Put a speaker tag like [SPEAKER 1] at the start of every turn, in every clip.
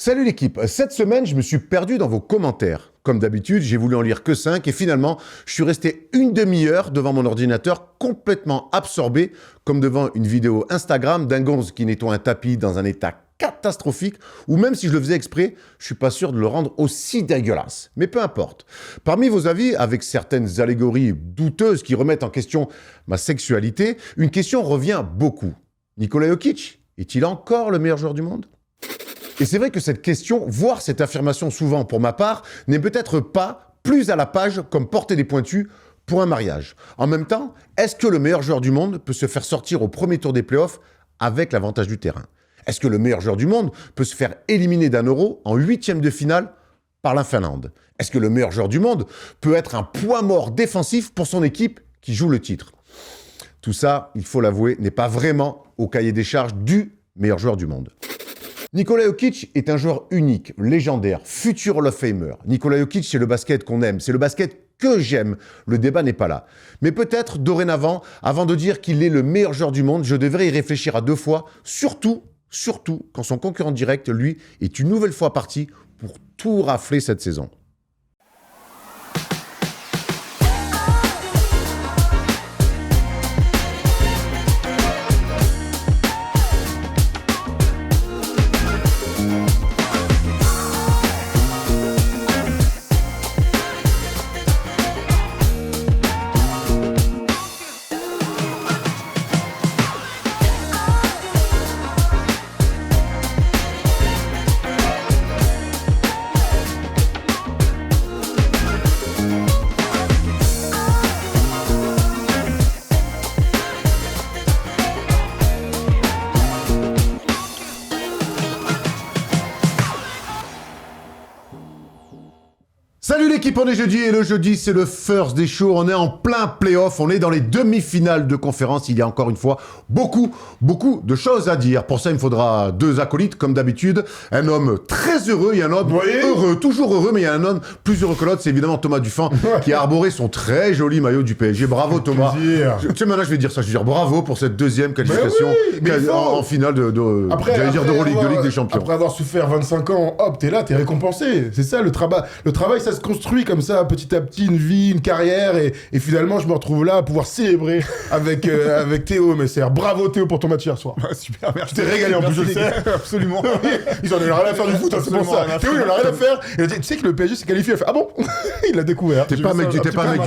[SPEAKER 1] Salut l'équipe, cette semaine je me suis perdu dans vos commentaires. Comme d'habitude, j'ai voulu en lire que 5 et finalement, je suis resté une demi-heure devant mon ordinateur complètement absorbé, comme devant une vidéo Instagram d'un gonze qui nettoie un tapis dans un état catastrophique, ou même si je le faisais exprès, je suis pas sûr de le rendre aussi dégueulasse. Mais peu importe. Parmi vos avis, avec certaines allégories douteuses qui remettent en question ma sexualité, une question revient beaucoup. Nikola Jokic est-il encore le meilleur joueur du monde ? Et c'est vrai que cette question, voire cette affirmation souvent pour ma part, n'est peut-être pas plus à la page comme porter des pointus pour un mariage. En même temps, est-ce que le meilleur joueur du monde peut se faire sortir au premier tour des playoffs avec l'avantage du terrain ? Est-ce que le meilleur joueur du monde peut se faire éliminer d'un Euro en 8e de finale par la Finlande ? Est-ce que le meilleur joueur du monde peut être un poids mort défensif pour son équipe qui joue le titre ? Tout ça, il faut l'avouer, n'est pas vraiment au cahier des charges du meilleur joueur du monde. Nikola Jokic est un joueur unique, légendaire, futur Hall of Famer. Nikola Jokic, c'est le basket qu'on aime, c'est le basket que j'aime. Le débat n'est pas là. Mais peut-être, dorénavant, avant de dire qu'il est le meilleur joueur du monde, je devrais y réfléchir à 2 fois, surtout quand son concurrent direct, lui, est une nouvelle fois parti pour tout rafler cette saison. Salut l'équipe, on est jeudi et le jeudi c'est le first des shows, on est en plein playoff, on est dans les demi-finales de conférence, il y a encore une fois beaucoup de choses à dire. Pour ça il me faudra 2 acolytes comme d'habitude, un homme très heureux et un homme heureux, toujours heureux, mais il y a un homme plus heureux que l'autre, c'est évidemment Thomas Dufan qui a arboré son très joli maillot du PSG. Bravo Thomas. Tu sais maintenant je vais dire ça, je vais dire bravo pour cette 2e qualification en finale de Ligue des Champions.
[SPEAKER 2] Après avoir souffert 25 ans, hop, t'es là, t'es récompensé. C'est ça le travail. Le travail ça se construit comme ça, petit à petit, une vie, une carrière, et finalement, je me retrouve là à pouvoir célébrer avec Théo Messer. Bravo Théo pour ton match hier soir.
[SPEAKER 3] Super, merci.
[SPEAKER 2] Tu t'es régalé en plus, je sais.
[SPEAKER 3] Absolument.
[SPEAKER 2] Ils en ont rien à faire du foot, c'est pour ça. Théo, il en a rien à faire. Il a dit, tu sais que le PSG s'est qualifié. Il a fait, ah bon? Il l'a découvert.
[SPEAKER 1] T'es pas un mec du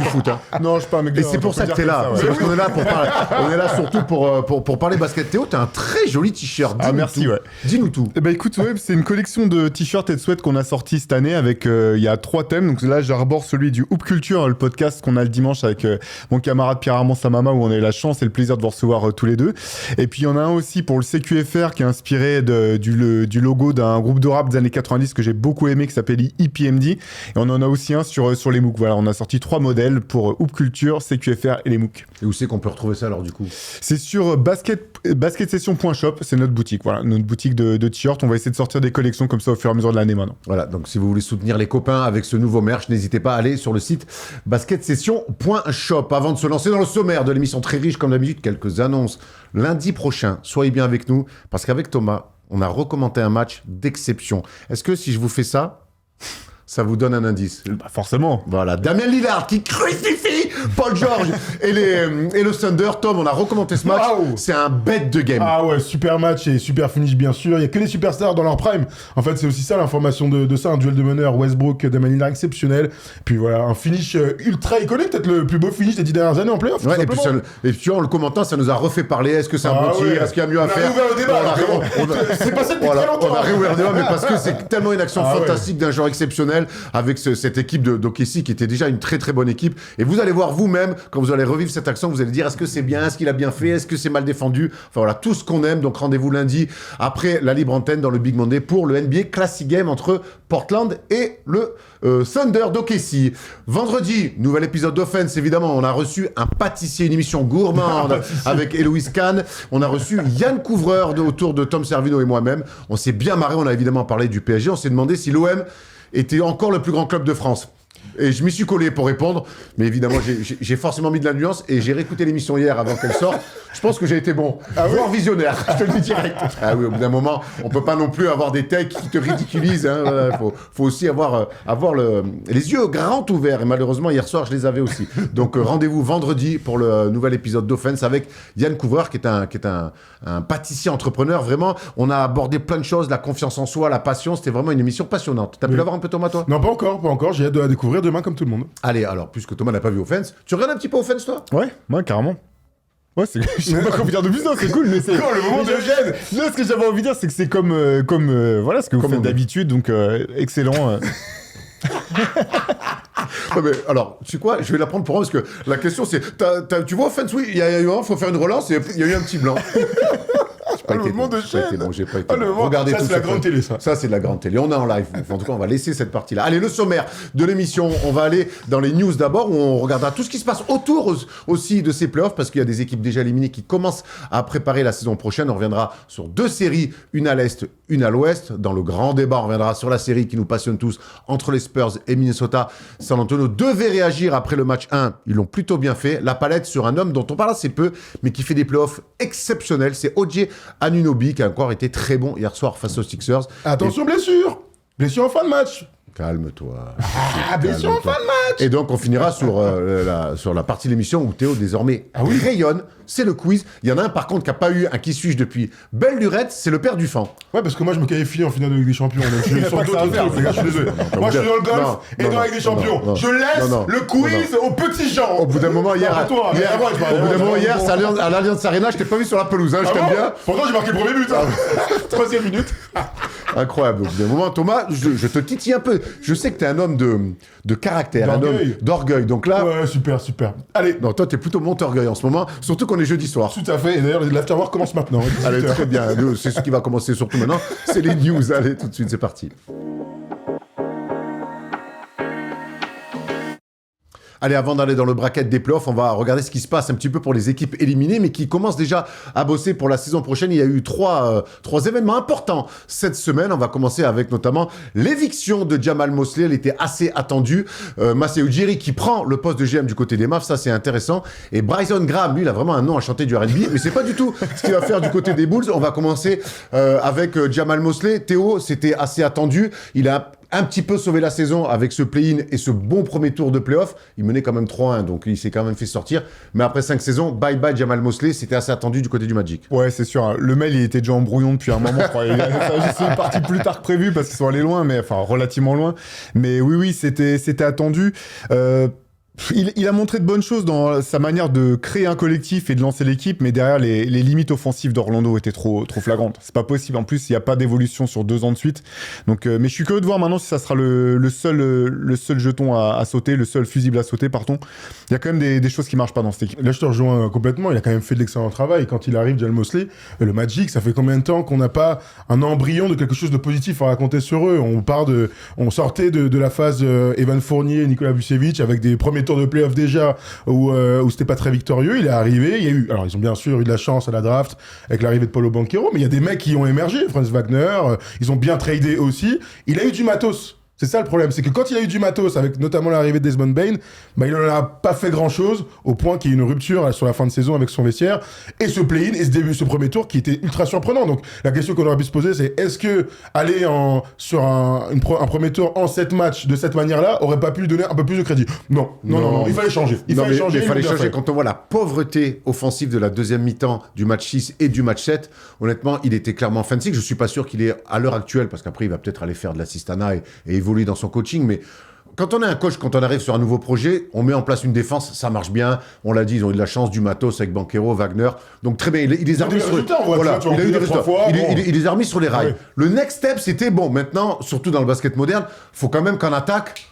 [SPEAKER 1] foot, hein.
[SPEAKER 2] Non, je suis pas un mec du
[SPEAKER 1] Et
[SPEAKER 2] foot.
[SPEAKER 1] c'est pour ça que t'es là. C'est parce qu'on est là pour parler. On est là surtout pour parler basket. Théo, t'as un très joli t-shirt.
[SPEAKER 3] Ah, merci, ouais.
[SPEAKER 1] Dis-nous tout.
[SPEAKER 3] Eh ben, écoute, ouais, c'est une collection de t-shirts et de sweats qu'on a sorti cette année avec, il y a 3 thèmes. Donc là, j'arbore celui du Hoop Culture, le podcast qu'on a le dimanche avec mon camarade Pierre-Armand Samama, où on a eu la chance et le plaisir de vous recevoir tous les deux. Et puis il y en a un aussi pour le CQFR qui est inspiré du logo d'un groupe de rap des années 90 que j'ai beaucoup aimé qui s'appelle EPMD. Et on en a aussi un sur les MOOC. Voilà, on a sorti 3 modèles pour Hoop Culture, CQFR et les MOOC.
[SPEAKER 1] Et où c'est qu'on peut retrouver ça alors du coup ?
[SPEAKER 3] C'est sur basketsession.shop, c'est notre boutique, voilà, notre boutique de t-shirts. On va essayer de sortir des collections comme ça au fur et à mesure de l'année maintenant.
[SPEAKER 1] Voilà, donc si vous voulez soutenir les copains avec ce nouveau merch, n'hésitez pas à aller sur le site basketsession.shop. Avant de se lancer dans le sommaire de l'émission très riche comme d'habitude, quelques annonces. Lundi prochain, soyez bien avec nous, parce qu'avec Thomas, on a recommandé un match d'exception. Est-ce que si je vous fais ça, ça vous donne un indice ?
[SPEAKER 3] Bah forcément.
[SPEAKER 1] Voilà, Damien Lillard qui crucifie Paul George et le Thunder. Tom, on a recommandé ce match.
[SPEAKER 2] Wow.
[SPEAKER 1] C'est un bête de game.
[SPEAKER 2] Ah ouais, super match et super finish bien sûr. Il y a que les superstars dans leur prime. En fait, c'est aussi ça l'information de ça, un duel de meneurs Westbrook, Damien Lillard exceptionnel. Puis voilà, un finish ultra iconique, peut-être le plus beau finish des 10 dernières années en playoff.
[SPEAKER 1] Ouais, et puis en le commentant, ça nous a refait parler. Est-ce que c'est un bon tir ? Est-ce qu'il y a mieux à faire ?
[SPEAKER 2] On a ouvert le débat. C'est passé depuis très longtemps.
[SPEAKER 1] On a réouvert le débat, mais parce que c'est tellement une action fantastique d'un joueur exceptionnel avec cette équipe d'OKC qui était déjà une très très bonne équipe. Et vous allez voir vous-même, quand vous allez revivre cette action, vous allez dire est-ce que c'est bien, est-ce qu'il a bien fait, est-ce que c'est mal défendu. Enfin voilà, tout ce qu'on aime. Donc rendez-vous lundi après la libre antenne dans le Big Monday pour le NBA Classic Game entre Portland et le Thunder d'OKC. Vendredi, nouvel épisode d'Offense, évidemment. On a reçu un pâtissier, une émission gourmande avec Héloïse Kahn. On a reçu Yann Couvreur autour de Tom Servino et moi-même. On s'est bien marré, on a évidemment parlé du PSG. On s'est demandé si l'OM était encore le plus grand club de France. Et je m'y suis collé pour répondre, mais évidemment, j'ai forcément mis de la nuance et j'ai réécouté l'émission hier avant qu'elle sorte. Je pense que j'ai été bon, voire visionnaire, je te le dis direct. Ah oui, au bout d'un moment, on peut pas non plus avoir des takes qui te ridiculisent. Hein, voilà, faut aussi avoir les yeux grands ouverts. Et malheureusement, hier soir, je les avais aussi. Donc rendez-vous vendredi pour le nouvel épisode d'Offense avec Yann Couvreur, qui est un pâtissier entrepreneur. Vraiment, on a abordé plein de choses, la confiance en soi, la passion. C'était vraiment une émission passionnante. T'as pu l'avoir un peu, Thomas, toi?
[SPEAKER 2] Non, pas encore. J'ai hâte de la découvrir demain comme tout le monde.
[SPEAKER 1] Allez, alors, puisque Thomas n'a pas vu Offense, tu regardes un petit peu Offense, toi?
[SPEAKER 3] Ouais, moi, carrément. Ouais, je sais pas quoi vous dire de plus, non, c'est cool, mais c'est...
[SPEAKER 2] Oh, le moment de gêne.
[SPEAKER 3] Non, ce que j'avais envie de dire, c'est que c'est comme voilà, ce que vous faites d'habitude, donc excellent.
[SPEAKER 1] Ouais, mais alors, tu sais quoi, je vais la prendre pour moi parce que la question c'est, tu vois Offense, oui, il y a eu un, faut faire une relance et il y a eu un petit blanc.
[SPEAKER 2] Le moment de chaîne.
[SPEAKER 1] Bon, j'ai pas été bon.
[SPEAKER 2] Regardez ça,
[SPEAKER 1] tout
[SPEAKER 2] c'est la grande télé, ça.
[SPEAKER 1] Ça, c'est de la grande télé. On est en live. En tout cas, on va laisser cette partie-là. Allez, le sommaire de l'émission. On va aller dans les news d'abord, où on regardera tout ce qui se passe autour aussi de ces playoffs, parce qu'il y a des équipes déjà éliminées qui commencent à préparer la saison prochaine. On reviendra sur 2 séries, une à l'Est, une à l'Ouest. Dans le grand débat, on reviendra sur la série qui nous passionne tous, entre les Spurs et Minnesota. San Antonio devait réagir après le match 1. Ils l'ont plutôt bien fait. La palette sur un homme dont on parle assez peu, mais qui fait des playoffs exceptionnels. C'est OG Anunoby, qui a encore été très bon hier soir face aux Sixers.
[SPEAKER 2] Attention, blessure en fin de match.
[SPEAKER 1] Calme-toi.
[SPEAKER 2] Blessure en fin de match.
[SPEAKER 1] Et donc, on finira sur la partie de l'émission où Théo, désormais, rayonne. C'est le quiz. Il y en a un, par contre, qui n'a pas eu un qui suis-je depuis belle lurette. C'est le père du fan.
[SPEAKER 2] Ouais, parce que moi, je me qualifie en finale de Ligue des Champions. Donc je suis sur d'autres trucs, les gars, je suis désolé. Moi, je suis dans le golf et dans la Ligue des Champions. Je laisse le quiz aux petits gens.
[SPEAKER 1] Au bout d'un moment, hier, c'est à l'Allianz Arena, je t'ai pas vu sur la pelouse. Hein, je t'aime bien.
[SPEAKER 2] Pourtant, j'ai marqué le premier but. 3e minute.
[SPEAKER 1] Incroyable. Au bout d'un moment, Thomas, je te titille un peu. Je sais que t'es un homme de caractère, un homme d'orgueil. Donc là...
[SPEAKER 2] Ouais, super. Allez.
[SPEAKER 1] Non, toi, t'es plutôt monte-orgueil en ce moment, surtout qu'on est jeudi soir.
[SPEAKER 2] Tout à fait. Et d'ailleurs, l'afterwork commence maintenant.
[SPEAKER 1] Allez, très bien. C'est ce qui va commencer surtout maintenant. C'est les news. Allez, tout de suite, c'est parti. Allez, avant d'aller dans le bracket des playoffs, on va regarder ce qui se passe un petit peu pour les équipes éliminées, mais qui commencent déjà à bosser pour la saison prochaine. Il y a eu trois événements importants cette semaine. On va commencer avec notamment l'éviction de Jamal Mosley. Elle était assez attendue. Masai Ujiri qui prend le poste de GM du côté des Mavs, ça c'est intéressant. Et Bryson Graham, lui, il a vraiment un nom à chanter du R&B, mais c'est pas du tout ce qu'il va faire du côté des Bulls. On va commencer avec Jamal Mosley. Théo, c'était assez attendu. Il a un petit peu sauvé la saison avec ce play-in et ce bon premier tour de play-off. Il menait quand même 3-1, donc il s'est quand même fait sortir. Mais après 5 saisons, bye-bye Jamal Mosley, c'était assez attendu du côté du Magic.
[SPEAKER 3] Ouais, c'est sûr. Le mail, il était déjà en brouillon depuis un moment, je crois. C'est parti plus tard que prévu parce qu'ils sont allés loin, mais enfin relativement loin. Mais oui, c'était attendu. Il a montré de bonnes choses dans sa manière de créer un collectif et de lancer l'équipe, mais derrière, les limites offensives d'Orlando étaient trop flagrantes. C'est pas possible. En plus, il n'y a pas d'évolution sur 2 ans de suite. Donc, mais je suis curieux de voir maintenant si ça sera le seul jeton à sauter, le seul fusible à sauter, pardon. Il y a quand même des choses qui marchent pas dans cette équipe.
[SPEAKER 2] Là, je te rejoins complètement. Il a quand même fait de l'excellent travail. Quand il arrive, Jamal Mosley, le Magic, ça fait combien de temps qu'on n'a pas un embryon de quelque chose de positif à raconter sur eux? On sortait de la phase Evan Fournier et Nikola Vucevic avec des premiers tours de play-off déjà où c'était pas très victorieux. Il est arrivé, alors ils ont bien sûr eu de la chance à la draft avec l'arrivée de Paulo Banchero, mais il y a des mecs qui ont émergé, Franz Wagner, ils ont bien tradé aussi. Il a eu du matos. C'est ça le problème, c'est que quand il a eu du matos, avec notamment l'arrivée de Desmond Bane, il n'en a pas fait grand-chose, au point qu'il y ait une rupture sur la fin de saison avec son vestiaire, et ce play-in, et ce premier tour qui était ultra surprenant. Donc la question qu'on aurait pu se poser, c'est est-ce que aller sur un premier tour en 7 matchs de cette manière-là aurait pas pu lui donner un peu plus de crédit? Non, il fallait changer. Il fallait changer
[SPEAKER 1] quand on voit la pauvreté offensive de la deuxième mi-temps du match 6 et du match 7. Honnêtement, il était clairement fancy. Je suis pas sûr qu'il est à l'heure actuelle, parce qu'après il va peut-être aller faire de l'assistanat et évoluer dans son coaching, mais quand on est un coach, quand on arrive sur un nouveau projet, on met en place une défense, ça marche bien. On l'a dit, ils ont eu de la chance, du matos avec Banchero, Wagner. Donc très bien, il les a remis sur les sur les rails. Ouais. Le next step, c'était bon. Maintenant, surtout dans le basket moderne, faut quand même qu'en attaque,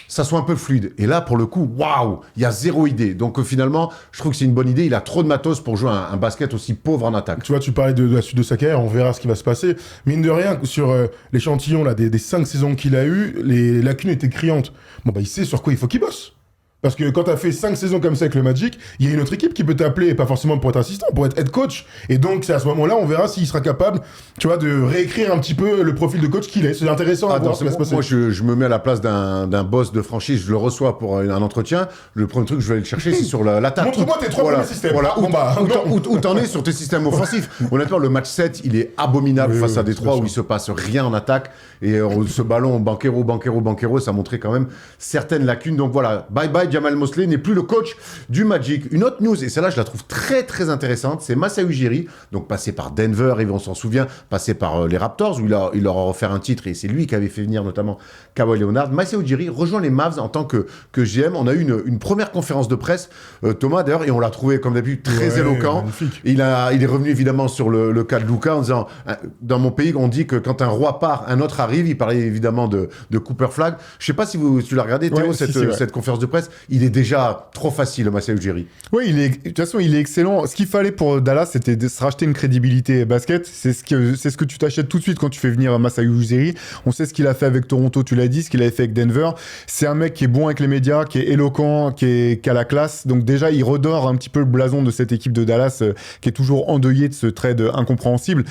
[SPEAKER 1] ça soit un peu fluide. Et là, pour le coup, waouh, il y a zéro idée. Donc finalement, je trouve que c'est une bonne idée. Il a trop de matos pour jouer un basket aussi pauvre en attaque.
[SPEAKER 2] Tu vois, tu parlais de la suite de sa carrière, on verra ce qui va se passer. Mine de rien, sur l'échantillon là, des 5 saisons qu'il a eu, les lacunes étaient criantes. Bon, il sait sur quoi il faut qu'il bosse. Parce que quand t'as fait 5 saisons comme ça avec le Magic, il y a une autre équipe qui peut t'appeler, pas forcément pour être assistant, pour être head coach. Et donc, c'est à ce moment-là, on verra s'il sera capable, tu vois, de réécrire un petit peu le profil de coach qu'il est. C'est intéressant à voir ce qui va se passer.
[SPEAKER 1] Moi, je me mets à la place d'un boss de franchise, je le reçois pour un entretien. Le premier truc que je vais aller le chercher, c'est sur l'attaque.
[SPEAKER 2] Montre-moi tes 3 premiers systèmes.
[SPEAKER 1] Voilà,
[SPEAKER 2] non.
[SPEAKER 1] où t'en es sur tes systèmes offensifs. Honnêtement, le match 7, il est abominable face à Détroit où il se passe rien en attaque. Et ce ballon, Banchero, ça montrait quand même certaines lacunes. Donc voilà, bye Jamal Mosley n'est plus le coach du Magic. Une autre news, et celle-là je la trouve très très intéressante, c'est Masai Ujiri, donc passé par Denver, et on s'en souvient, passé par les Raptors, où il leur a offert un titre, et c'est lui qui avait fait venir notamment Kawhi Leonard. Masai Ujiri rejoint les Mavs en tant que GM. On a eu une première conférence de presse, Thomas d'ailleurs, et on l'a trouvé comme d'habitude très éloquent. Il est revenu évidemment sur le cas de Luka en disant, dans mon pays on dit que quand un roi part, un autre arrive. Il parlait évidemment de Cooper Flag. Je sais pas si tu l'as regardé, Théo, cette conférence de presse. Il est déjà trop facile, Masai Ujiri.
[SPEAKER 3] Oui, de toute façon, il est excellent. Ce qu'il fallait pour Dallas, c'était de se racheter une crédibilité basket. C'est ce que tu t'achètes tout de suite quand tu fais venir Masai Ujiri. On sait ce qu'il a fait avec Toronto, tu l'as dit, ce qu'il avait fait avec Denver. C'est un mec qui est bon avec les médias, qui est éloquent, qui a la classe. Donc déjà, il redore un petit peu le blason de cette équipe de Dallas qui est toujours endeuillée de ce trade incompréhensible.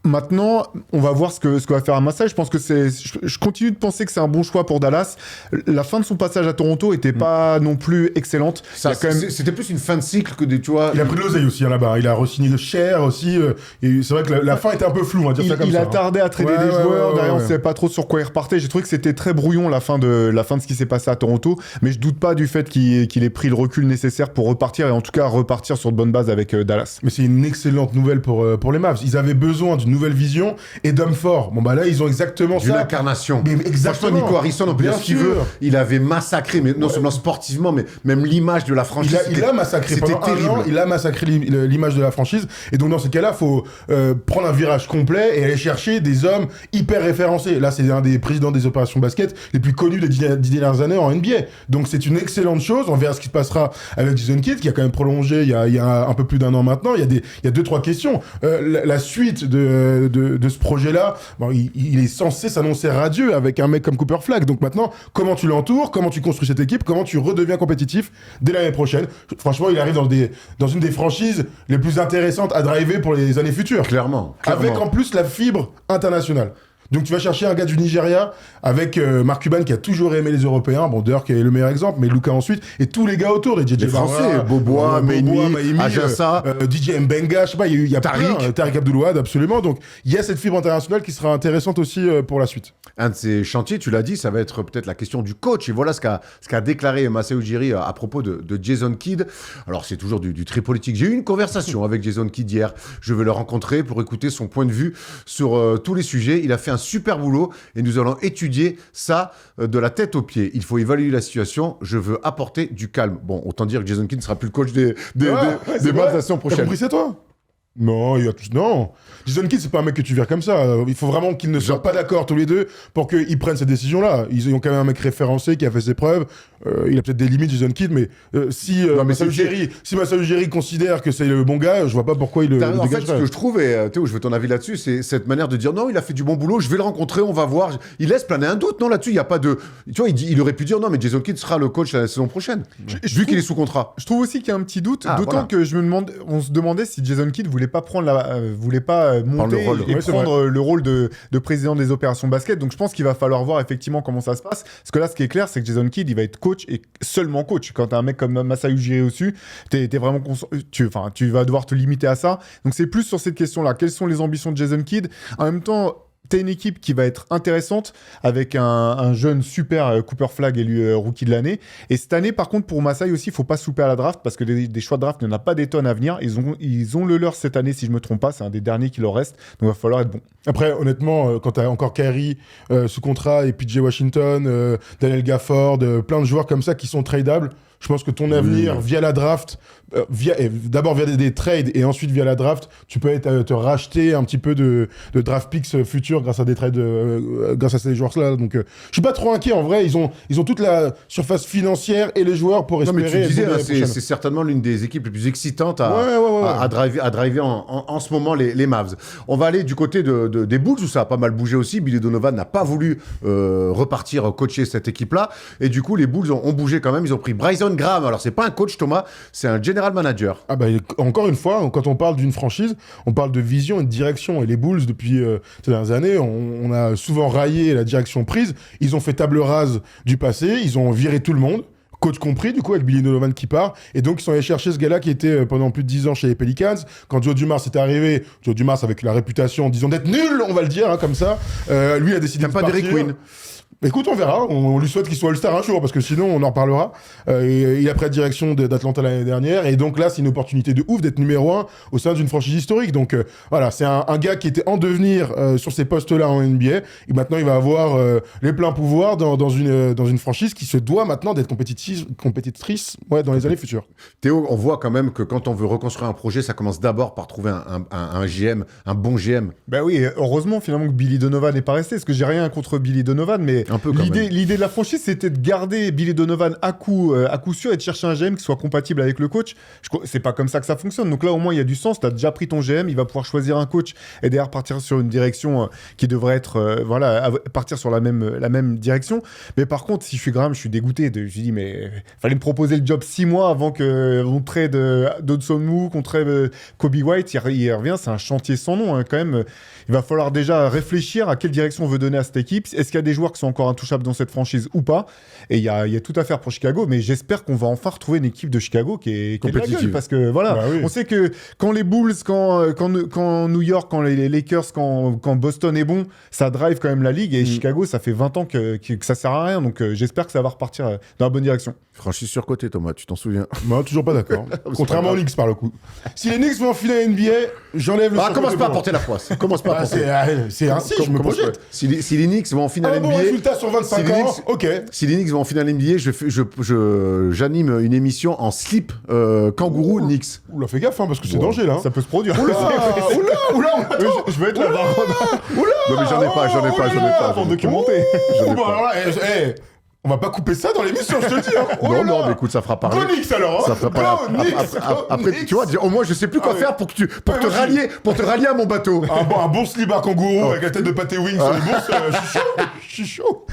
[SPEAKER 3] Maintenant, on va voir ce que va faire Masai. Je pense que je continue de penser que c'est un bon choix pour Dallas. La fin de son passage à Toronto était pas non plus excellente.
[SPEAKER 1] C'était plus une fin de cycle que des, tu vois.
[SPEAKER 2] Il a pris de l'oseille aussi là-bas. Il a re-signé cher aussi. Et c'est vrai que la fin était un peu floue, on va dire ça comme ça.
[SPEAKER 3] Il a tardé à trader des joueurs. Derrière, on ne savait pas trop sur quoi il repartait. J'ai trouvé que c'était très brouillon la fin de ce qui s'est passé à Toronto. Mais je doute pas du fait qu'il ait pris le recul nécessaire pour repartir et en tout cas repartir sur de bonnes bases avec Dallas.
[SPEAKER 2] Mais c'est une excellente nouvelle pour les Mavs. Ils avaient besoin d'une nouvelle vision et d'hommes forts. Bon bah là, ils ont exactement
[SPEAKER 1] d'une
[SPEAKER 2] ça.
[SPEAKER 1] Incarnation.
[SPEAKER 2] Mais exactement.
[SPEAKER 1] Franchement, Nico Harrison, on peut dire ce qu'il veut. Il avait massacré, mais non seulement sportivement, mais même l'image de la franchise.
[SPEAKER 2] Il a massacré.
[SPEAKER 1] C'était terrible.
[SPEAKER 2] Il a massacré l'image de la franchise. Et donc dans ces cas-là, faut prendre un virage complet et aller chercher des hommes hyper référencés. Là, c'est un des présidents des opérations basket les plus connus des 10 dernières années en NBA. Donc c'est une excellente chose. On verra ce qui se passera avec Jason Kidd, qui a quand même prolongé il y a un peu plus d'un an maintenant. Il y a 2-3 questions. La suite de ce projet-là, bon, il est censé s'annoncer radieux avec un mec comme Cooper Flag. Donc maintenant, comment tu l'entoures, comment tu construis cette équipe, comment tu redeviens compétitif dès l'année prochaine. Franchement, il arrive dans une des franchises les plus intéressantes à driver pour les années futures.
[SPEAKER 1] Clairement.
[SPEAKER 2] Avec en plus la fibre internationale. Donc tu vas chercher un gars du Nigeria avec Mark Cuban qui a toujours aimé les Européens, bon Dirk est le meilleur exemple, mais Luka ensuite, et tous les gars autour, les JJ
[SPEAKER 1] Français, Bobois, Maimi, Ajassa,
[SPEAKER 2] DJ Mbenga, je sais pas, il y a
[SPEAKER 1] Tariq
[SPEAKER 2] Abdul-Wahad, absolument. Donc il y a cette fibre internationale qui sera intéressante aussi pour la suite.
[SPEAKER 1] Un de ces chantiers, tu l'as dit, ça va être peut-être la question du coach. Et voilà ce qu'a déclaré Masai Ujiri à propos de Jason Kidd. Alors c'est toujours du très politique. J'ai eu une conversation avec Jason Kidd hier. Je vais le rencontrer pour écouter son point de vue sur tous les sujets. Il a fait un super boulot et nous allons étudier ça de la tête aux pieds. Il faut évaluer la situation. Je veux apporter du calme. Bon, autant dire que Jason Kidd ne sera plus le coach des Mavs la saison prochaine.
[SPEAKER 2] T'as compris, c'est toi? Non, non. Jason Kidd, c'est pas un mec que tu vires comme ça. Il faut vraiment qu'ils ne soient pas d'accord tous les deux pour qu'ils prennent cette décision-là. Ils ont quand même un mec référencé qui a fait ses preuves. Il a peut-être des limites, Jason Kidd, mais si Masai Ujiri considère que c'est le bon gars, je vois pas pourquoi il le dégagerait.
[SPEAKER 1] En fait, ce que je trouve, et Théo, je veux ton avis là-dessus, c'est cette manière de dire non, il a fait du bon boulot, je vais le rencontrer, on va voir. Il laisse planer un doute, non, là-dessus, il n'y a pas de. Tu vois, il aurait pu dire non, mais Jason Kidd sera le coach la saison prochaine, vu qu'il est sous contrat.
[SPEAKER 3] Je trouve aussi qu'il y a un petit doute, d'autant que on se demandait si Jason Kidd voulait pas prendre monter et prendre le rôle de président des opérations basket. Donc je pense qu'il va falloir voir effectivement comment ça se passe. Parce que là, ce qui est clair, c'est que Jason Kidd, il va être coach et seulement coach. Quand t'as un mec comme Masai Ujiri au-dessus, t'es vraiment tu vas devoir te limiter à ça. Donc c'est plus sur cette question-là. Quelles sont les ambitions de Jason Kidd? En même temps, t'as une équipe qui va être intéressante avec un jeune super Cooper Flag élu rookie de l'année. Et cette année, par contre, pour Masai aussi, il faut pas se louper à la draft parce que des choix de draft, il n'y en a pas des tonnes à venir. Ils ont le leur cette année, si je me trompe pas. C'est un des derniers qui leur reste. Donc il va falloir être bon.
[SPEAKER 2] Après, honnêtement, quand t'as encore Kyrie sous contrat et PJ Washington, Daniel Gafford, plein de joueurs comme ça qui sont tradables, je pense que ton avenir via la draft, d'abord via des trades et ensuite via la draft, tu peux te racheter un petit peu de draft picks futurs futur grâce à des trades, grâce à ces joueurs-là. Donc, je suis pas trop inquiet en vrai. Ils ont toute la surface financière et les joueurs pour
[SPEAKER 1] Non,
[SPEAKER 2] espérer.
[SPEAKER 1] mais tu disais,
[SPEAKER 2] être bons
[SPEAKER 1] hein,
[SPEAKER 2] l'année prochaine.
[SPEAKER 1] c'est certainement l'une des équipes les plus excitantes
[SPEAKER 2] Ouais.
[SPEAKER 1] à driver en ce moment les Mavs. On va aller du côté des Bulls où ça a pas mal bougé aussi. Billy Donovan n'a pas voulu repartir coacher cette équipe-là. Et du coup, les Bulls ont bougé quand même. Ils ont pris Bryson Graham. Alors, c'est pas un coach, Thomas, c'est un general manager.
[SPEAKER 2] Ah bah, encore une fois, quand on parle d'une franchise, on parle de vision et de direction. Et les Bulls, depuis ces dernières années, on a souvent raillé la direction prise. Ils ont fait table rase du passé, ils ont viré tout le monde, coach compris, du coup, avec Billy Donovan qui part. Et donc, ils sont allés chercher ce gars-là qui était pendant plus de 10 ans chez les Pelicans. Quand Joe Dumars est arrivé, Joe Dumars avec la réputation, disons, d'être nul, on va le dire, hein, comme ça, lui a décidé de
[SPEAKER 1] pas
[SPEAKER 2] partir.
[SPEAKER 1] Derrick Queen.
[SPEAKER 2] Écoute, on verra. On lui souhaite qu'il soit All-Star un jour, parce que sinon, on en reparlera. Il a pris la direction d'Atlanta l'année dernière. Et donc là, c'est une opportunité de ouf d'être numéro 1 au sein d'une franchise historique. Donc voilà, c'est un gars qui était en devenir sur ces postes-là en NBA. Et maintenant, il va avoir les pleins pouvoirs dans une franchise qui se doit maintenant d'être compétitrice dans les années futures.
[SPEAKER 1] Théo, on voit quand même que quand on veut reconstruire un projet, ça commence d'abord par trouver un GM, un bon GM.
[SPEAKER 3] Ben oui, heureusement finalement que Billy Donovan n'est pas resté, parce que j'ai rien contre Billy Donovan, mais
[SPEAKER 1] Un peu quand même.
[SPEAKER 3] l'idée de la franchise, c'était de garder Billy Donovan à coup sûr et de chercher un GM qui soit compatible avec le coach. C'est pas comme ça que ça fonctionne. Donc là, au moins, il y a du sens. Tu as déjà pris ton GM, il va pouvoir choisir un coach et derrière partir sur une direction qui devrait être, partir sur la même direction. Mais par contre, si je suis Graham, je suis dégoûté. Je me dis, mais fallait me proposer le job 6 mois avant qu'on trade Dodson Moore, qu'on trade Kobe White. Il revient, c'est un chantier sans nom, hein, quand même. Il va falloir déjà réfléchir à quelle direction on veut donner à cette équipe. Est-ce qu'il y a des joueurs qui sont encore intouchables dans cette franchise ou pas? Et il y a tout à faire pour Chicago, mais j'espère qu'on va enfin retrouver une équipe de Chicago qui est de la gueule, parce que voilà,
[SPEAKER 2] Bah oui.
[SPEAKER 3] on sait que quand les Bulls, quand New York, quand les Lakers, quand Boston est bon, ça drive quand même la ligue, et Chicago, ça fait 20 ans que ça sert à rien, donc j'espère que ça va repartir dans la bonne direction.
[SPEAKER 1] Franchise surcotée, Thomas, tu t'en souviens?
[SPEAKER 2] Moi, toujours pas d'accord. Contrairement aux Knicks, par le coup. Si les Knicks vont en finale NBA, j'enlève le
[SPEAKER 1] Commence pas à
[SPEAKER 2] pour
[SPEAKER 1] porter la poisse. Commence pas à porter.
[SPEAKER 2] c'est ainsi, je me projette.
[SPEAKER 1] Si les Knicks vont en finale
[SPEAKER 2] Un bon
[SPEAKER 1] NBA,
[SPEAKER 2] résultat sur 25
[SPEAKER 1] si les
[SPEAKER 2] ans,
[SPEAKER 1] Knicks-
[SPEAKER 2] ok.
[SPEAKER 1] si les Knicks vont en finale NBA, j'anime une émission en slip kangourou Knicks.
[SPEAKER 2] Oula, fais gaffe, hein, parce que c'est danger, là. hein.
[SPEAKER 3] Ça peut se produire.
[SPEAKER 2] Oula, attends.
[SPEAKER 3] Je veux être là-bas.
[SPEAKER 1] Non mais j'en ai pas.
[SPEAKER 3] Pour documenter.
[SPEAKER 2] Bon, alors là, on va pas couper ça dans l'émission, je te le dis. Hein. Oh là
[SPEAKER 1] Non,
[SPEAKER 2] là.
[SPEAKER 1] mais écoute, ça fera parler.
[SPEAKER 2] Go Knicks, alors.
[SPEAKER 1] Ça fera pas.
[SPEAKER 2] Go Knicks,
[SPEAKER 1] Après,
[SPEAKER 2] Knicks.
[SPEAKER 1] tu vois, au moins, je sais plus quoi faire pour te rallier à mon bateau.
[SPEAKER 2] Un bon slip à kangourou avec la tête de pâté wing sur les bourses, je suis chaud.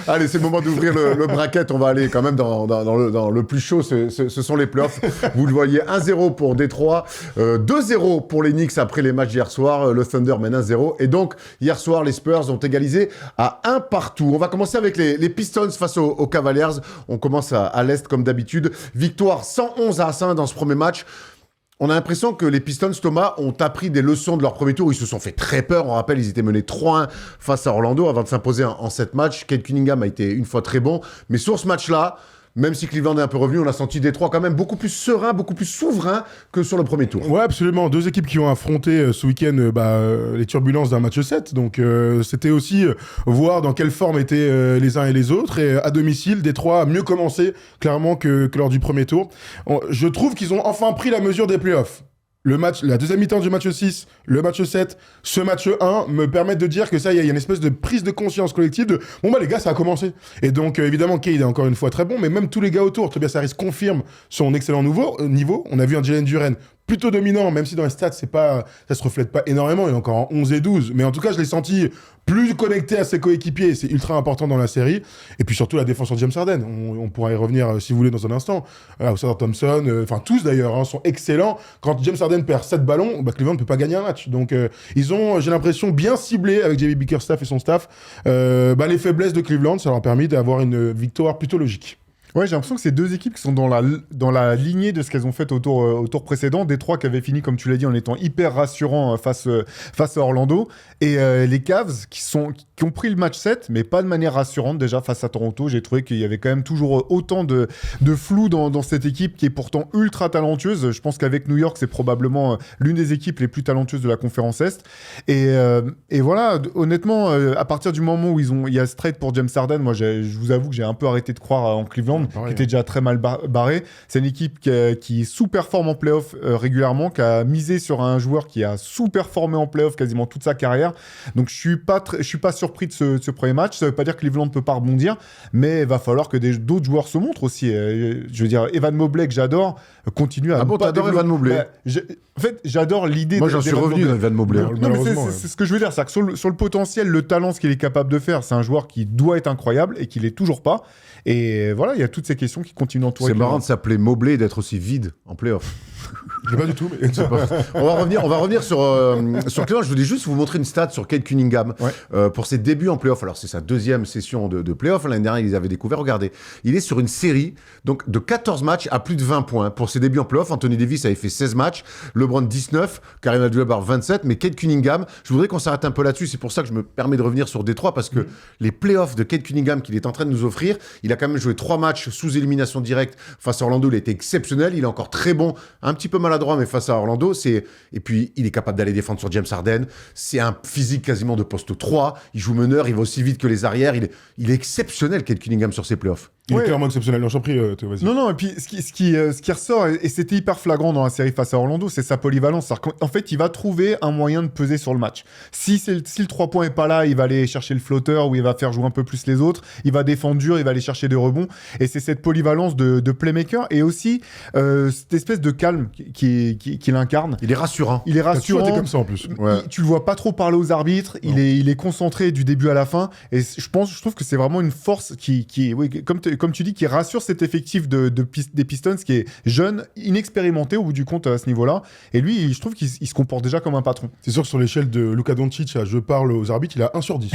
[SPEAKER 1] Allez, c'est le moment d'ouvrir le bracket. On va aller quand même dans le plus chaud. Ce sont les playoffs. Vous le voyez, 1-0 pour Détroit, 2-0 pour les Knicks après les matchs d'hier soir. Le Thunder mène 1-0. Et donc, hier soir, les Spurs ont égalisé à 1 partout. On va commencer avec les Pistons face aux Cavaliers. On commence à l'Est comme d'habitude. Victoire 111-1 dans ce premier match. On a l'impression que les Pistons, Thomas, ont appris des leçons de leur premier tour. Ils se sont fait très peur. On rappelle, ils étaient menés 3-1 face à Orlando avant de s'imposer en 7 matchs. Kate Cunningham a été une fois très bon. Mais sur ce match-là, même si Cleveland est un peu revenu, on a senti Détroit quand même beaucoup plus serein, beaucoup plus souverain que sur le premier tour.
[SPEAKER 2] Ouais, absolument. Deux équipes qui ont affronté ce week-end les turbulences d'un match 7. Donc, c'était aussi voir dans quelle forme étaient les uns et les autres. Et à domicile, Détroit a mieux commencé, clairement, que lors du premier tour. Je trouve qu'ils ont enfin pris la mesure des playoffs. La deuxième mi-temps du match 6, le match 7, ce match 1 me permettent de dire que ça, il y a une espèce de prise de conscience collective de bon, bah les gars, ça a commencé. Et donc, évidemment, Cade est encore une fois très bon, mais même tous les gars autour, Tobias Harris confirme son excellent niveau. On a vu un Jalen Duren plutôt dominant, même si dans les stats, ça se reflète pas énormément, il est encore en 11 et 12. Mais en tout cas, je l'ai senti plus connecté à ses coéquipiers, c'est ultra important dans la série. Et puis surtout, la défense en James Harden. On pourra y revenir, si vous voulez, dans un instant. Oscar Thompson, tous d'ailleurs, sont excellents. Quand James Harden perd 7 ballons, Cleveland ne peut pas gagner un match. Donc, ils ont, j'ai l'impression, bien ciblé, avec JB Bickerstaff et son staff, les faiblesses de Cleveland. Ça leur a permis d'avoir une victoire plutôt logique.
[SPEAKER 3] Ouais, j'ai l'impression que c'est deux équipes qui sont dans la lignée de ce qu'elles ont fait au tour précédent. Détroit qui avait fini, comme tu l'as dit, en étant hyper rassurant face à Orlando. Et les Cavs qui ont pris le match 7, mais pas de manière rassurante déjà face à Toronto. J'ai trouvé qu'il y avait quand même toujours autant de flou dans cette équipe qui est pourtant ultra talentueuse. Je pense qu'avec New York, c'est probablement l'une des équipes les plus talentueuses de la conférence Est. Et voilà, honnêtement, à partir du moment où il y a ce trade pour James Harden, moi, je vous avoue que j'ai un peu arrêté de croire en Cleveland. Cleveland, qui était déjà très mal barré. C'est une équipe qui sous-performe en playoff régulièrement, qui a misé sur un joueur qui a sous-performé en playoff quasiment toute sa carrière. Donc je suis pas surpris de ce premier match. Ça veut pas dire que Cleveland ne peut pas rebondir, mais il va falloir que d'autres joueurs se montrent aussi. Je veux dire, Evan Mobley, que j'adore, continue à...
[SPEAKER 1] Ah bon, t'adores Evan Mobley?
[SPEAKER 3] En fait, j'adore l'idée...
[SPEAKER 1] Moi, j'en suis revenu d'Evan Mobley.
[SPEAKER 3] Non, mais c'est ce que je veux dire. C'est que sur le potentiel, le talent, ce qu'il est capable de faire, c'est un joueur qui doit être incroyable et qui l'est toujours pas. Et voilà, il y a toutes ces questions qui continuent d'entourer.
[SPEAKER 1] C'est marrant de s'appeler Mobley et d'être aussi vide en playoff.
[SPEAKER 2] Je sais pas du tout, mais...
[SPEAKER 1] On va revenir sur Clément. Je voulais juste vous montrer une stat sur Cade Cunningham pour ses débuts en playoff. Alors, c'est sa deuxième session de playoff. L'année dernière, ils avaient découvert. Regardez, il est sur une série donc, de 14 matchs à plus de 20 points. Pour ses débuts en playoff, Anthony Davis avait fait 16 matchs, LeBron 19, Kareem Abdul-Jabbar 27, mais Cade Cunningham, je voudrais qu'on s'arrête un peu là-dessus. C'est pour ça que je me permets de revenir sur Détroit, parce que les playoffs de Cade Cunningham qu'il est en train de nous offrir, il a quand même joué 3 matchs sous élimination directe face à Orlando. Il a été exceptionnel. Il est encore très bon, un petit peu maladroit, mais face à Orlando, et puis il est capable d'aller défendre sur James Harden. C'est un physique quasiment de poste 3. Il joue meneur, il va aussi vite que les arrières. Il est exceptionnel, Cade Cunningham, sur ses playoffs.
[SPEAKER 2] Il est clairement exceptionnel. Non, j'en prie, Théo, vas-y.
[SPEAKER 3] Non, et puis ce qui ressort, et c'était hyper flagrant dans la série face à Orlando, c'est sa polyvalence. En fait, il va trouver un moyen de peser sur le match. Si le 3 points est pas là, il va aller chercher le flotteur, ou il va faire jouer un peu plus les autres. Il va défendre dur, il va aller chercher des rebonds. Et c'est cette polyvalence de playmaker, et aussi cette espèce de calme qu'il incarne.
[SPEAKER 1] Il est rassurant.
[SPEAKER 3] Il est rassurant.
[SPEAKER 2] Il a toujours été comme ça, en plus.
[SPEAKER 1] Ouais.
[SPEAKER 3] Tu le vois pas trop parler aux arbitres. Il est concentré du début à la fin. Et je trouve que c'est vraiment une force oui, comme tu dis, qui rassure cet effectif des Pistons, qui est jeune, inexpérimenté au bout du compte à ce niveau-là. Et lui, je trouve qu'il se comporte déjà comme un patron.
[SPEAKER 2] C'est sûr que sur l'échelle de Luka Doncic, je parle aux arbitres, il a 1 sur 10.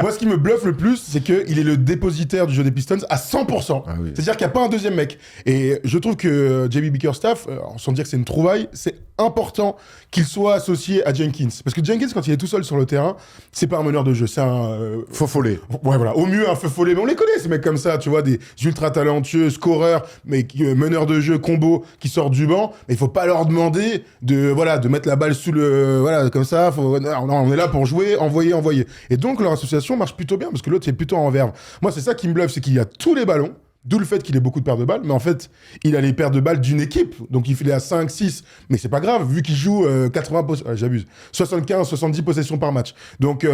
[SPEAKER 2] Moi, ce qui me bluffe le plus, c'est qu'il est le dépositaire du jeu des Pistons à 100%.
[SPEAKER 1] Ah oui.
[SPEAKER 2] C'est-à-dire qu'il n'y a pas un deuxième mec. Et je trouve que JB Bickerstaff, sans dire que c'est une trouvaille, c'est important qu'il soit associé à Jenkins. Parce que Jenkins, quand il est tout seul sur le terrain, c'est pas un meneur de jeu, c'est un...
[SPEAKER 1] Faux follet.
[SPEAKER 2] Ouais, voilà. Au mieux, un feu follet. Mais on les connaît, ces mecs comme ça, tu vois, des ultra talentueux, scoreurs, mais meneurs de jeu, combo, qui sortent du banc. Mais il faut pas leur demander de mettre la balle sous le... Voilà, comme ça. Non, on est là pour jouer, envoyer. Et donc, leur association marche plutôt bien, parce que l'autre, c'est plutôt en verve. Moi, c'est ça qui me bluffe, c'est qu'il y a tous les ballons. D'où le fait qu'il ait beaucoup de pertes de balles, mais en fait, il a les pertes de balles d'une équipe. Donc, il fait à 5, 6. Mais c'est pas grave, vu qu'il joue 75, 70 possessions par match. Donc,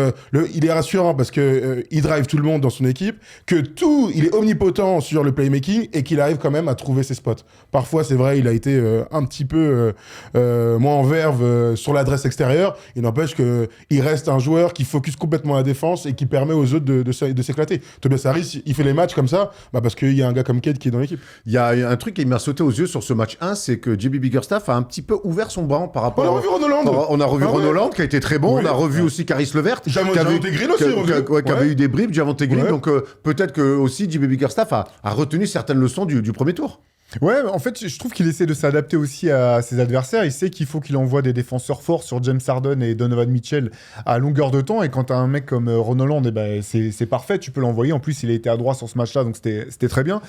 [SPEAKER 2] il est rassurant parce que il drive tout le monde dans son équipe, il est omnipotent sur le playmaking et qu'il arrive quand même à trouver ses spots. Parfois, c'est vrai, il a été un petit peu moins en verve sur l'adresse extérieure. Il n'empêche qu'il reste un joueur qui focus complètement la défense et qui permet aux autres de s'éclater. Tobias Harris, il fait les matchs comme ça, parce qu'il y a un gars comme Cade qui est dans l'équipe.
[SPEAKER 1] Il y a un truc qui m'a sauté aux yeux sur ce match 1, c'est que JB Bickerstaff a un petit peu ouvert son banc par rapport...
[SPEAKER 2] On a revu Ron Holland.
[SPEAKER 1] On a revu Ron Holland qui a été très bon.
[SPEAKER 2] Oui,
[SPEAKER 1] on a revu aussi Caris Levert.
[SPEAKER 2] Javonte Green aussi,
[SPEAKER 1] qui avait eu des bribes, Javonte Green.
[SPEAKER 2] Ouais.
[SPEAKER 1] Donc peut-être que aussi JB Bickerstaff a retenu certaines leçons du premier tour.
[SPEAKER 3] Ouais, en fait, je trouve qu'il essaie de s'adapter aussi à ses adversaires. Il sait qu'il faut qu'il envoie des défenseurs forts sur James Harden et Donovan Mitchell à longueur de temps. Et quand t'as un mec comme Ron Holland, c'est parfait, tu peux l'envoyer. En plus, il a été à droit sur ce match-là, donc c'était très bien.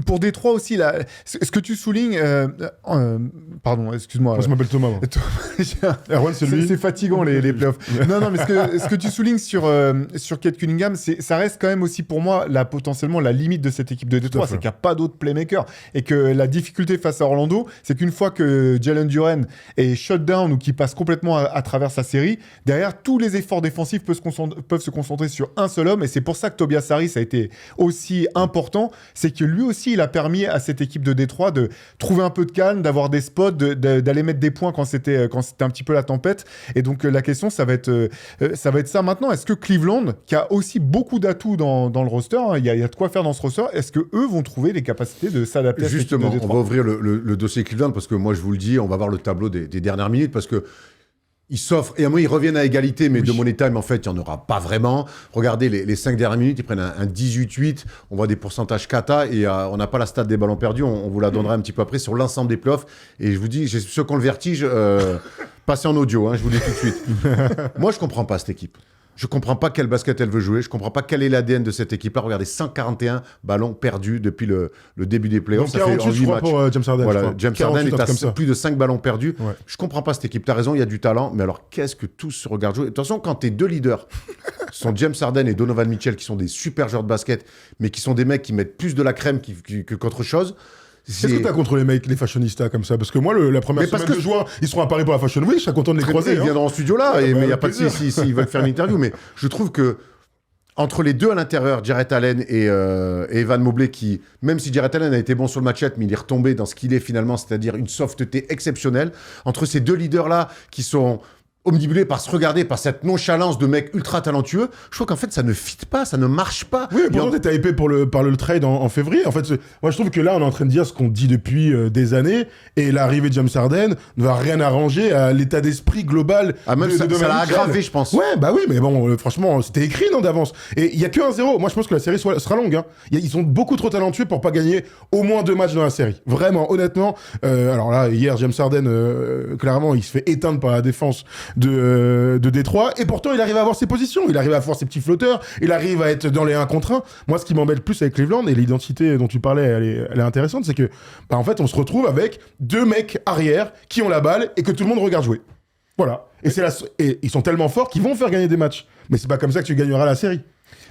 [SPEAKER 3] Pour Détroit aussi, là, ce que tu soulignes... pardon, excuse-moi.
[SPEAKER 2] Moi, je m'appelle Thomas. Erwan, c'est lui.
[SPEAKER 3] C'est fatigant, les playoffs. Non, mais ce que tu soulignes sur Cade Cunningham, ça reste quand même aussi pour moi potentiellement la limite de cette équipe de Détroit, c'est qu'il n'y a pas d'autres playmakers. Et que la difficulté face à Orlando, c'est qu'une fois que Jalen Duren est shut down ou qu'il passe complètement à travers sa série, derrière, tous les efforts défensifs peuvent se concentrer sur un seul homme. Et c'est pour ça que Tobias Harris a été aussi important. C'est que lui aussi, il a permis à cette équipe de Détroit de trouver un peu de calme, d'avoir des spots, d'aller mettre des points quand c'était un petit peu la tempête. Et donc, la question, ça va être ça maintenant. Est-ce que Cleveland, qui a aussi beaucoup d'atouts dans le roster, hein, il y a de quoi faire dans ce roster, est-ce qu'eux vont trouver les capacités de s'adapter à cette équipe de Détroit ?
[SPEAKER 1] Justement, on va ouvrir le dossier Cleveland parce que moi, je vous le dis, on va voir le tableau des dernières minutes parce que ils s'offrent, et à moi, ils reviennent à égalité, mais de money time, en fait, il n'y en aura pas vraiment. Regardez, les 5 dernières minutes, ils prennent un 18-8, on voit des pourcentages kata, et on n'a pas la stat des ballons perdus, on vous la donnera un petit peu après sur l'ensemble des playoffs. Et je vous dis, ceux qui ont le vertige, passez en audio, hein, je vous le dis tout de suite. Moi, je ne comprends pas cette équipe. Je comprends pas quel basket elle veut jouer. Je comprends pas quel est l'ADN de cette équipe-là. Regardez, 141 ballons perdus depuis le début des playoffs.
[SPEAKER 2] Donc 48, je crois, pour James Harden.
[SPEAKER 1] Voilà, James Harden est à
[SPEAKER 2] comme
[SPEAKER 1] plus de 5 ballons perdus.
[SPEAKER 2] Ouais.
[SPEAKER 1] Je comprends pas cette équipe. T'as raison, il y a du talent. Mais alors, qu'est-ce que tous se regardent jouer? De toute façon, quand tes deux leaders sont James Harden et Donovan Mitchell, qui sont des super joueurs de basket, mais qui sont des mecs qui mettent plus de la crème qu'autre chose.
[SPEAKER 2] Qu'est-ce que t'as contre les mecs, les fashionistas comme ça? Parce que moi, la première semaine de juin, ils seront à Paris pour la Fashion Week, je serais content de les croiser.
[SPEAKER 1] Ils viendront en studio là, mais il n'y a pas de s'ils veulent faire une interview. Mais je trouve que entre les deux à l'intérieur, Jarrett Allen et Evan Mobley, qui, même si Jarrett Allen a été bon sur le match-up, mais il est retombé dans ce qu'il est finalement, c'est-à-dire une soft-T exceptionnelle, entre ces deux leaders-là qui sont omnibulés par se regarder, par cette nonchalance de mecs ultra talentueux, je trouve qu'en fait, ça ne fit pas, ça ne marche pas.
[SPEAKER 2] Oui, pourtant, t'étais hypé par le trade en février. En fait, moi, je trouve que là, on est en train de dire ce qu'on dit depuis des années, et l'arrivée de James Harden ne va rien arranger à l'état d'esprit global
[SPEAKER 1] même
[SPEAKER 2] de
[SPEAKER 1] ça l'a aggravé, je pense.
[SPEAKER 2] Ouais, bah oui, mais bon, franchement, c'était écrit, non, d'avance. Et il y a que 1-0. Moi, je pense que la série sera longue. Hein. Ils sont beaucoup trop talentueux pour pas gagner au moins 2 matchs dans la série. Vraiment, honnêtement. Alors là, hier, James Harden, clairement, il se fait éteindre par la défense de Détroit, et pourtant il arrive à avoir ses positions, il arrive à avoir ses petits flotteurs, il arrive à être dans les 1 contre 1. Moi, ce qui m'embête le plus avec Cleveland, et l'identité dont tu parlais, elle est intéressante, c'est que en fait on se retrouve avec 2 mecs arrière qui ont la balle et que tout le monde regarde jouer. Voilà. Et ils sont tellement forts qu'ils vont faire gagner des matchs, mais c'est pas comme ça que tu gagneras la série.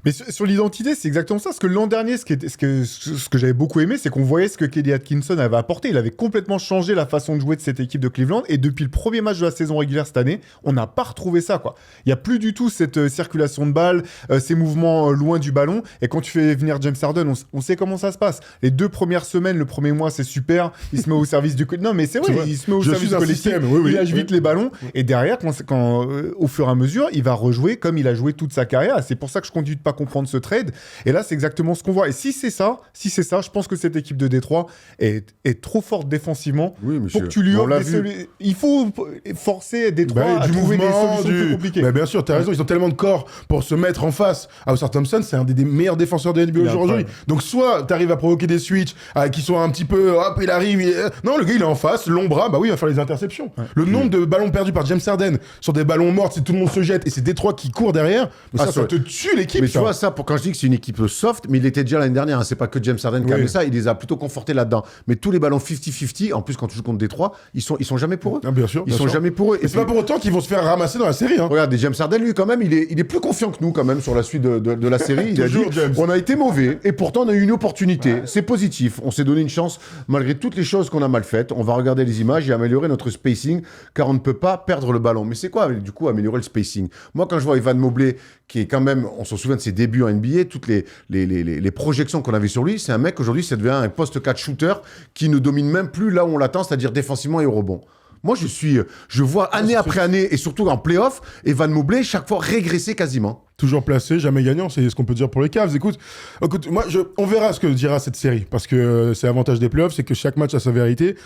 [SPEAKER 3] Mais sur l'identité, c'est exactement ça. Parce que l'an dernier, ce que j'avais beaucoup aimé, c'est qu'on voyait ce que Kelly Atkinson avait apporté. Il avait complètement changé la façon de jouer de cette équipe de Cleveland. Et depuis le premier match de la saison régulière cette année, on n'a pas retrouvé ça, quoi. Il n'y a plus du tout cette circulation de balle, ces mouvements loin du ballon. Et quand tu fais venir James Harden, on sait comment ça se passe. Les 2 premières semaines, le premier mois, c'est super. Il se met au service du collectif. Non, mais c'est vrai, il se met au service du collectif. Il lâche vite les ballons. Et derrière, au fur et à mesure, il va rejouer comme il a joué toute sa carrière. C'est pour ça que je continue de pas comprendre ce trade. Et là, c'est exactement ce qu'on voit. Et si c'est ça, je pense que cette équipe de Détroit est trop forte défensivement pour que tu lui offres des solutions. Il faut forcer Détroit à trouver des solutions plus compliquées.
[SPEAKER 2] Bah, bien sûr, t'as raison. Ils ont tellement de corps pour se mettre en face. Oscar Thompson, c'est un des meilleurs défenseurs de NBA aujourd'hui. Donc, soit t'arrives à provoquer des switches qui sont un petit peu, hop, il arrive. Non, le gars, il est en face, long bras. Bah oui, il va faire les interceptions. Ouais. Le nombre de ballons perdus par James Harden sur des ballons morts, c'est tout le monde se jette et c'est Détroit qui court derrière. Mais ça te tue l'équipe.
[SPEAKER 1] Mais tu vois ça, quand je dis que c'est une équipe soft, mais il était déjà l'année dernière, hein, c'est pas que James Harden qui a fait ça, il les a plutôt confortés là-dedans. Mais tous les ballons 50-50, en plus quand tu joues contre Détroit, ils sont jamais pour eux.
[SPEAKER 2] Ah, bien sûr.
[SPEAKER 1] Ils sont jamais pour eux.
[SPEAKER 2] Et c'est pas pour autant qu'ils vont se faire ramasser dans la série. Hein.
[SPEAKER 1] Regarde, James Harden, lui, quand même, il est plus confiant que nous, quand même, sur la suite de la série. Il a dit, on a été mauvais, et pourtant on a eu une opportunité. Ouais. C'est positif. On s'est donné une chance, malgré toutes les choses qu'on a mal faites. On va regarder les images et améliorer notre spacing, car on ne peut pas perdre le ballon. Mais c'est quoi, du coup, améliorer le spacing? Moi, quand je vois Evan Mobley, qui est quand même, on se souvient de ses débuts en NBA, toutes les projections qu'on avait sur lui, c'est un mec, aujourd'hui, ça devient un poste 4 shooter qui ne domine même plus là où on l'attend, c'est-à-dire défensivement et au rebond. Moi, je vois année après année, et surtout en play-off, Evan Mobley, chaque fois régresser quasiment.
[SPEAKER 2] Toujours placé, jamais gagnant, c'est ce qu'on peut dire pour les Cavs. Écoute, moi, on verra ce que dira cette série, parce que c'est l'avantage des play-offs, c'est que chaque match a sa vérité.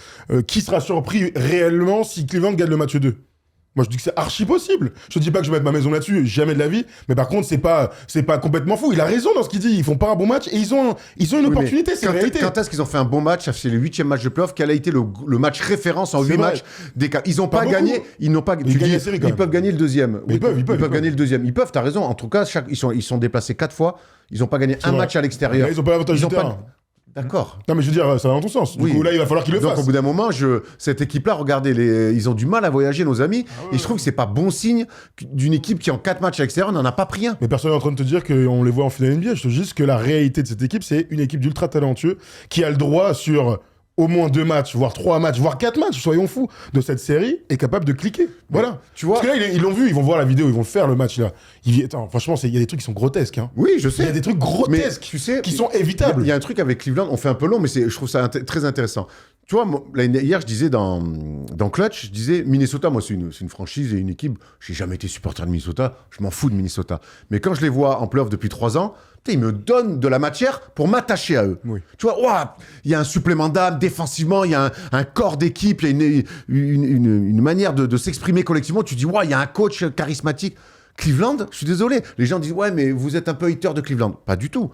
[SPEAKER 2] Qui sera surpris réellement si Cleveland gagne le match 2 ? Moi, je dis que c'est archi possible. Je te dis pas que je vais mettre ma maison là-dessus, jamais de la vie. Mais par contre, c'est pas complètement fou. Il a raison dans ce qu'il dit. Ils font pas un bon match et ils ont une opportunité, c'est la réalité.
[SPEAKER 1] Quand est-ce qu'ils ont fait un bon match? C'est le 8e match de playoff. Quel a été le match référence en 8 matchs des Cavs? Ils ont pas gagné. Ils n'ont pas. Ils peuvent gagner le deuxième.
[SPEAKER 2] Ils peuvent
[SPEAKER 1] gagner le deuxième. Ils peuvent. T'as raison. En tout cas, ils sont déplacés 4 fois. Ils ont pas gagné un match à l'extérieur.
[SPEAKER 2] Ils ont pas l'avantage du terrain.
[SPEAKER 1] D'accord.
[SPEAKER 2] Non, mais je veux dire, ça va dans ton sens. Du coup, là, il va falloir qu'ils le fassent.
[SPEAKER 1] Donc, au bout d'un moment, cette équipe-là, regardez, ils ont du mal à voyager, nos amis. Ah ouais. Et je trouve que c'est pas bon signe d'une équipe qui, en 4 matchs à l'extérieur, n'en a pas pris un.
[SPEAKER 2] Mais personne n'est en train de te dire qu'on les voit en finale NBA. Je te dis juste que la réalité de cette équipe, c'est une équipe d'ultra talentueux qui a le droit sur au moins 2 matchs, voire 3 matchs, voire 4 matchs, soyons fous, de cette série, est capable de cliquer. Voilà.
[SPEAKER 1] Tu vois.
[SPEAKER 2] Parce que là, ils l'ont vu, ils vont voir la vidéo, ils vont le faire, le match, là. Attends, franchement, il y a des trucs qui sont grotesques, hein.
[SPEAKER 1] Oui, je sais.
[SPEAKER 2] Il y a des trucs grotesques,
[SPEAKER 1] tu sais,
[SPEAKER 2] qui sont évitables.
[SPEAKER 1] Il y a un truc avec Cleveland, on fait un peu long, mais je trouve ça très intéressant. Tu vois, hier, je disais dans Clutch, je disais Minnesota, moi, c'est une franchise et une équipe. J'ai jamais été supporter de Minnesota. Je m'en fous de Minnesota. Mais quand je les vois en playoff depuis 3 ans, ils me donnent de la matière pour m'attacher à eux. Oui. Tu vois, il y a un supplément d'âme défensivement, il y a un corps d'équipe, il y a une manière de s'exprimer collectivement. Tu dis, il y a un coach charismatique. Cleveland, je suis désolé. Les gens disent, mais vous êtes un peu hater de Cleveland. Pas du tout.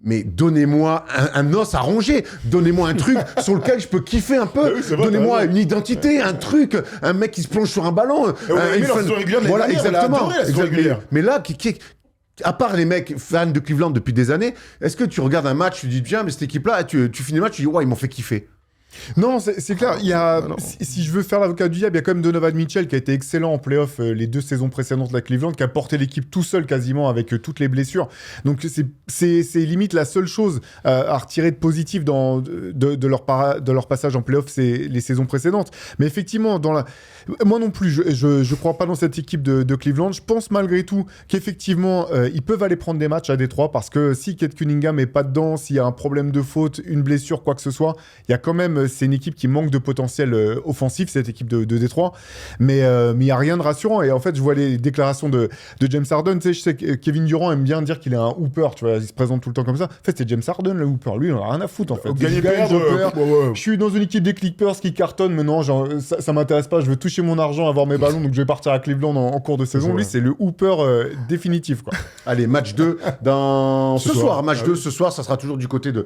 [SPEAKER 1] Mais donnez-moi un os à ronger, donnez-moi un truc sur lequel je peux kiffer un peu,
[SPEAKER 2] Oui, c'est vrai,
[SPEAKER 1] donnez-moi
[SPEAKER 2] t'as
[SPEAKER 1] une identité, un truc, un mec qui se plonge sur un ballon.
[SPEAKER 2] on a aimé la saison régulière de l'année
[SPEAKER 1] Voilà,
[SPEAKER 2] dernière, on a
[SPEAKER 1] exactement.
[SPEAKER 2] adoré la saison régulière.
[SPEAKER 1] Mais là, à part les mecs fans de Cleveland depuis des années, est-ce que tu regardes un match, tu dis bien, mais cette équipe-là, tu finis le match, tu dis, ouais, ils m'ont fait kiffer.
[SPEAKER 3] Non, c'est clair. Il y a, si je veux faire l'avocat du diable, il y a quand même Donovan Mitchell qui a été excellent en playoff les 2 saisons précédentes à Cleveland, qui a porté l'équipe tout seul quasiment avec toutes les blessures. Donc c'est limite la seule chose à retirer de positif de leur passage en playoff, c'est les saisons précédentes. Mais effectivement, moi non plus, je crois pas dans cette équipe de Cleveland. Je pense malgré tout qu'effectivement ils peuvent aller prendre des matchs à Détroit parce que si Kate Cunningham est pas dedans, s'il y a un problème de faute, une blessure, quoi que ce soit, il y a quand même c'est une équipe qui manque de potentiel offensif, cette équipe de Détroit. Mais il n'y a rien de rassurant. Et en fait, je vois les déclarations de James Harden. Tu sais, je sais que Kevin Durant aime bien dire qu'il est un hooper. Tu vois, il se présente tout le temps comme ça. En fait, c'est James Harden, le hooper. Lui, il en a rien à foutre, en fait.
[SPEAKER 2] Gagner,
[SPEAKER 3] Je suis dans une équipe des Clippers qui cartonne. Mais non, genre, ça m'intéresse pas. Je veux toucher mon argent, avoir mes ballons. Donc, je vais partir à Cleveland en cours de saison. Lui, c'est le hooper définitif, quoi.
[SPEAKER 1] Allez, match 2 ce soir. Match 2
[SPEAKER 2] oui.
[SPEAKER 1] ce soir, ça sera toujours du côté de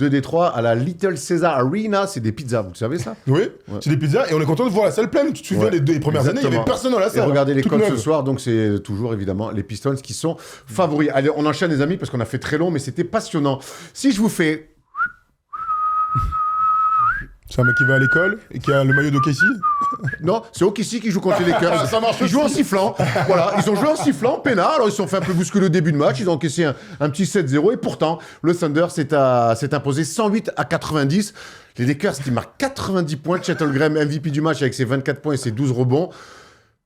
[SPEAKER 1] Détroit à la Little Caesar Arena. C'est des pizzas, vous le savez ça?
[SPEAKER 2] Oui, c'est des pizzas et on est content de voir la salle pleine. Tu te souviens, les premières années, il n'y avait personne dans la
[SPEAKER 1] Et
[SPEAKER 2] salle.
[SPEAKER 1] regardez les
[SPEAKER 2] Toute
[SPEAKER 1] codes
[SPEAKER 2] neuve.
[SPEAKER 1] ce soir, donc c'est toujours évidemment les Pistons qui sont favoris. Allez, on enchaîne les amis parce qu'on a fait très long, mais c'était passionnant. Si je vous fais...
[SPEAKER 2] C'est un mec qui va à l'école et qui a le maillot de Casey.
[SPEAKER 1] Non, c'est OKC qui joue contre les Lakers.
[SPEAKER 2] Ça marche
[SPEAKER 1] Ils jouent en
[SPEAKER 2] aussi.
[SPEAKER 1] sifflant. Voilà, ils ont joué en sifflant, peinard. Alors ils se sont fait un peu bousculer au début de match. Ils ont encaissé un petit 7-0. Et pourtant, le Thunder s'est imposé 108-90. Les Lakers qui marquent 90 points. Chet Holmgren, MVP du match avec ses 24 points et ses 12 rebonds.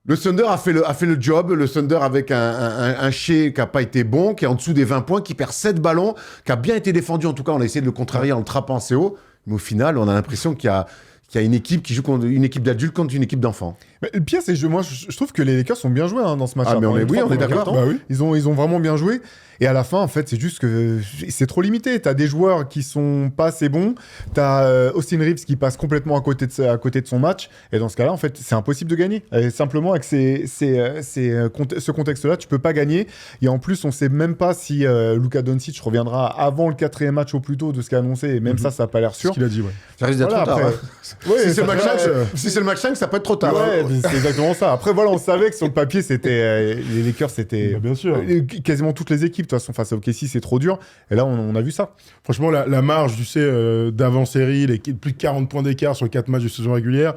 [SPEAKER 1] Le Thunder a fait le job. Le Thunder avec un Shea qui n'a pas été bon, qui est en dessous des 20 points, qui perd 7 ballons, qui a bien été défendu. En tout cas, on a essayé de le contrarier en le trappant assez haut. Mais au final, on a l'impression qu'il y a une équipe qui joue contre une équipe d'adultes contre une équipe d'enfants.
[SPEAKER 3] Mais le pire, c'est que je trouve que les Lakers sont bien joués dans ce match.
[SPEAKER 1] Ah, mais on est d'accord.
[SPEAKER 3] Bah oui. Ils ont vraiment bien joué. Et à la fin, en fait, c'est juste que c'est trop limité. T'as des joueurs qui sont pas assez bons. T'as Austin Reeves qui passe complètement à côté de son match. Et dans ce cas-là, en fait, c'est impossible de gagner. Et simplement, avec ce contexte-là, tu peux pas gagner. Et en plus, on sait même pas si Luka Doncic reviendra avant le 4e match au plus tôt de ce qu'a annoncé. Et même ça n'a pas l'air sûr.
[SPEAKER 2] Ce qu'il a dit, ouais.
[SPEAKER 1] Ça risque d'être
[SPEAKER 3] Voilà,
[SPEAKER 1] trop tard.
[SPEAKER 3] après-
[SPEAKER 1] Hein.
[SPEAKER 3] Ouais,
[SPEAKER 1] Si c'est
[SPEAKER 3] ça
[SPEAKER 1] le match
[SPEAKER 3] fait-
[SPEAKER 1] 5, si c'est le match 5, ça peut être trop tard.
[SPEAKER 3] Ouais,
[SPEAKER 1] hein.
[SPEAKER 3] c'est exactement ça. Après, voilà, on savait que sur le papier, c'était les Lakers, c'était
[SPEAKER 2] Bah, bien sûr.
[SPEAKER 3] quasiment toutes les équipes. De toute façon, face à OKC, c'est trop dur. Et là, on a vu ça.
[SPEAKER 2] Franchement, la marge, tu sais, d'avant-série, plus de 40 points d'écart sur 4 matchs de saison régulière,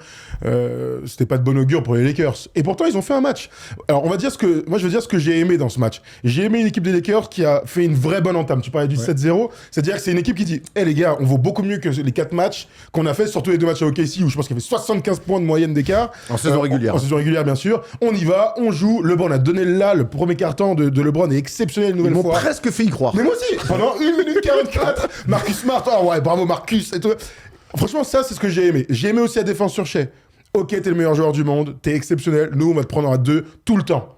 [SPEAKER 2] c'était pas de bon augure pour les Lakers. Et pourtant, ils ont fait un match. Alors, moi, je veux dire ce que j'ai aimé dans ce match. J'ai aimé une équipe des Lakers qui a fait une vraie bonne entame. Tu parlais du 7-0. C'est-à-dire que c'est une équipe qui dit, hé les gars, on vaut beaucoup mieux que les 4 matchs qu'on a fait, surtout les 2 matchs à OKC, où je pense qu'il y avait 75 points de moyenne d'écart.
[SPEAKER 1] En saison régulière.
[SPEAKER 2] En saison régulière, bien sûr. On y va, on joue. LeBron a donné là. Le premier carton de LeBron est exceptionnel une
[SPEAKER 1] Ils
[SPEAKER 2] nouvelle
[SPEAKER 1] m'ont
[SPEAKER 2] fois.
[SPEAKER 1] presque fait y croire.
[SPEAKER 2] Mais moi aussi, pendant 1 minute 44, Marcus Smart, oh ouais, bravo Marcus et tout. Franchement, ça, c'est ce que j'ai aimé. J'ai aimé aussi la défense sur Shea. Ok, t'es le meilleur joueur du monde, t'es exceptionnel, nous, on va te prendre à 2 tout le temps.